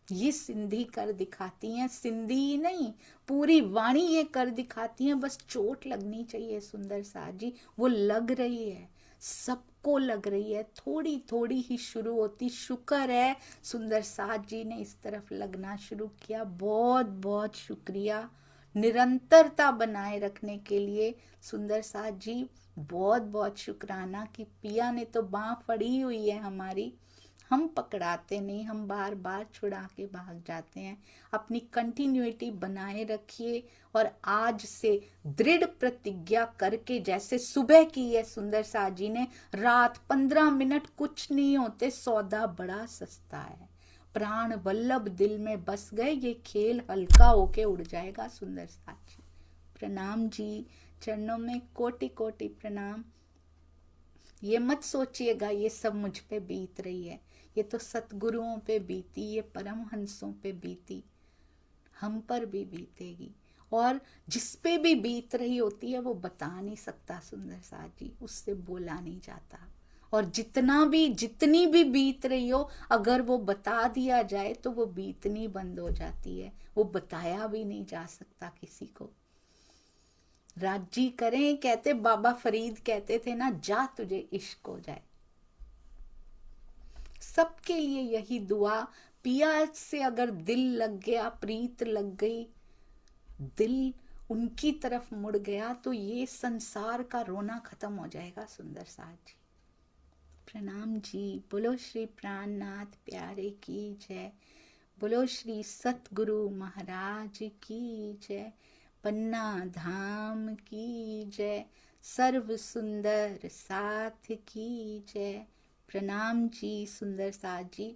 ये सिंधी कर दिखाती हैं, सिंधी ही नहीं पूरी वाणी ये कर दिखाती हैं। बस चोट लगनी चाहिए सुंदर साज जी, वो लग रही है, सबको लग रही है। थोड़ी थोड़ी ही शुरू होती, शुक्र है सुंदर साज जी ने इस तरफ लगना शुरू किया। बहुत बहुत शुक्रिया निरंतरता बनाए रखने के लिए सुंदर साज जी। बहुत बहुत शुक्राना कि पिया ने तो बांह फड़ी हुई है हमारी, हम पकड़ाते नहीं, हम बार बार छुड़ा के भाग जाते हैं। अपनी कंटिन्यूटी बनाए रखिए, और आज से दृढ़ प्रतिज्ञा करके, जैसे सुबह की है सुंदर साजी ने, रात 15 मिनट कुछ नहीं होते, सौदा बड़ा सस्ता है। प्राण वल्लभ दिल में बस गए, ये खेल हल्का होके उड़ जाएगा सुंदर साजी। प्रणाम जी, चरणों में कोटि कोटि प्रणाम। ये मत सोचिएगा ये सब मुझ पे बीत रही है, ये तो सतगुरुओं पे बीती, ये परमहंसों पे बीती, हम पर भी बीतेगी। और जिस पे भी बीत रही होती है वो बता नहीं सकता सुंदर साज जी, उससे बोला नहीं जाता। और जितनी भी बीत रही हो, अगर वो बता दिया जाए तो वो बीतनी बंद हो जाती है, वो बताया भी नहीं जा सकता किसी को। राजी करें, कहते बाबा फरीद कहते थे ना, जा तुझे इश्क हो जाए। सबके लिए यही दुआ। पिया से अगर दिल लग गया, प्रीत लग गई, दिल उनकी तरफ मुड़ गया, तो ये संसार का रोना खत्म हो जाएगा सुंदर साज जी। प्रणाम जी। बोलो श्री प्राणनाथ प्यारे की जय, बोलो श्री सतगुरु महाराज की जय, पन्ना धाम की जय, सर्व सुंदर साथ की जय। प्रणाम जी सुंदर साथ जी।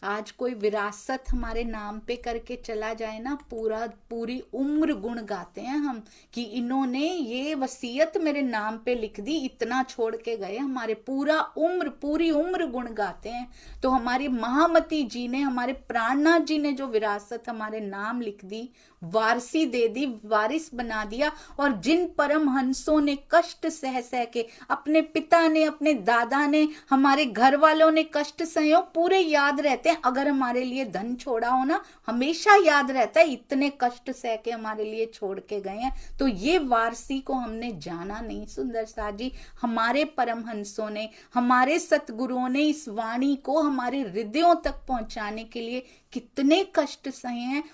आज कोई विरासत हमारे नाम पे करके चला जाए ना, पूरी उम्र गुण गाते हैं हम कि इन्होंने ये वसीयत मेरे नाम पे लिख दी, इतना छोड़ के गए हमारे, पूरी उम्र गुण गाते हैं। तो हमारी महामती जी ने, हमारे प्राणनाथ जी ने जो विरासत हमारे नाम लिख दी, वारसी दे दी, वारिस बना दिया, और जिन परम हंसों ने कष्ट सह सह के, अपने पिता ने, अपने दादा ने, हमारे घर वालों ने कष्ट सहे, पूरे याद रहते हैं। अगर हमारे लिए धन छोड़ा हो ना, हमेशा याद रहता है इतने कष्ट सह के हमारे लिए छोड़ के गए हैं। तो ये वारसी को हमने जाना नहीं सुंदर साथ जी। हमारे परमहंसों ने, हमारे सतगुरुओं ने इस वाणी को हमारे हृदयों तक पहुंचाने के लिए कितने कष्ट सहे हैं,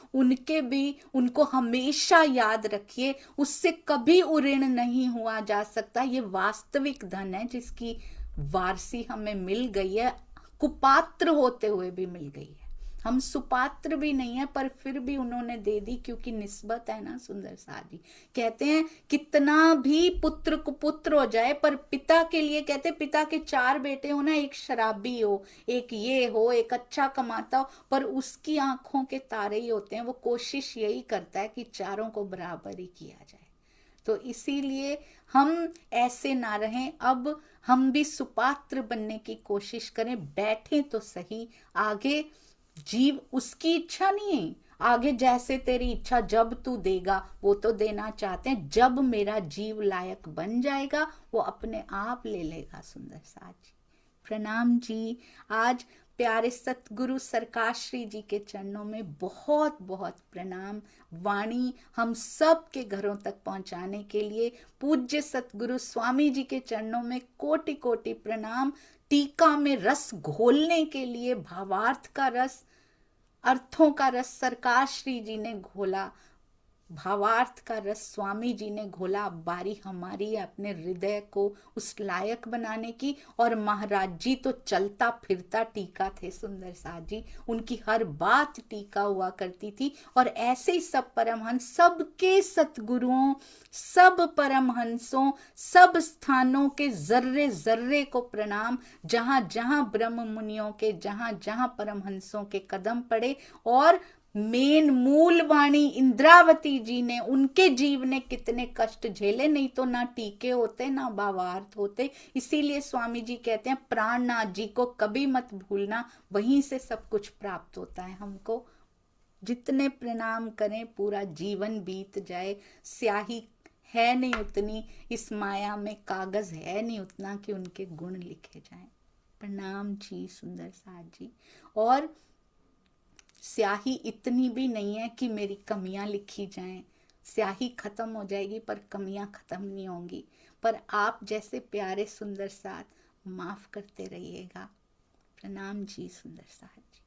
उनको हमेशा याद रखिए, उससे कभी उऋण नहीं हुआ जा सकता। ये वास्तविक धन है जिसकी वारसी हमें मिल गई है, कुपात्र होते हुए भी मिल गई है। हम सुपात्र भी नहीं है, पर फिर भी उन्होंने दे दी, क्योंकि निस्बत है ना सुंदर साथ जी। कहते हैं कितना भी पुत्र कुपुत्र हो जाए, पर पिता के लिए, कहते पिता के 4 बेटे हो ना, एक शराबी हो, एक ये हो, एक अच्छा कमाता हो, पर उसकी आंखों के तारे ही होते हैं। वो कोशिश यही करता है कि चारों को बराबर ही किया जाए। तो इसीलिए हम ऐसे ना रहें, अब हम भी सुपात्र बनने की कोशिश करें। बैठे तो सही, आगे जीव उसकी इच्छा नहीं है, आगे जैसे तेरी इच्छा, जब तू देगा वो तो देना चाहते हैं, जब मेरा जीव लायक बन जाएगा वो अपने आप ले लेगा सुंदर साथ जी। प्रणाम जी। आज प्यारे सतगुरु सरकार श्री जी के चरणों में बहुत बहुत प्रणाम। वाणी हम सब के घरों तक पहुंचाने के लिए पूज्य सतगुरु स्वामी जी के चरणों में कोटि कोटि प्रणाम। टीका में रस घोलने के लिए, भावार्थ का रस, अर्थों का रस सरकार श्री जी ने घोला, भावार्थ का रस स्वामी जी ने घोला। अब बारी हमारी है अपने हृदय को उस लायक बनाने की। और महाराज जी तो चलता फिरता टीका थे सुंदर साथ जी, उनकी हर बात टीका हुआ करती थी। और ऐसे ही सब परमहंस, सबके सतगुरुओं, सब परमहंसों, सब स्थानों के जर्रे जर्रे को प्रणाम, जहां जहां ब्रह्म मुनियों के, जहां जहां परमहंसों के कदम पड़े। और मेन मूल वाणी इंद्रावती जी ने, उनके जीव ने कितने कष्ट झेले, नहीं तो ना टीके होते ना भावार्थ होते। इसीलिए स्वामी जी कहते हैं प्राणनाथ जी को कभी मत भूलना, वहीं से सब कुछ प्राप्त होता है हमको। जितने प्रणाम करें पूरा जीवन बीत जाए, स्याही है नहीं उतनी इस माया में, कागज है नहीं उतना कि उनके गुण लिखे जाएं। प्रणाम जी सुंदर साथ जी। और स्याही इतनी भी नहीं है कि मेरी कमियां लिखी जाएं, स्याही खत्म हो जाएगी पर कमियां खत्म नहीं होंगी। पर आप जैसे प्यारे सुंदर साथ माफ करते रहिएगा। प्रणाम जी सुंदर साथ जी।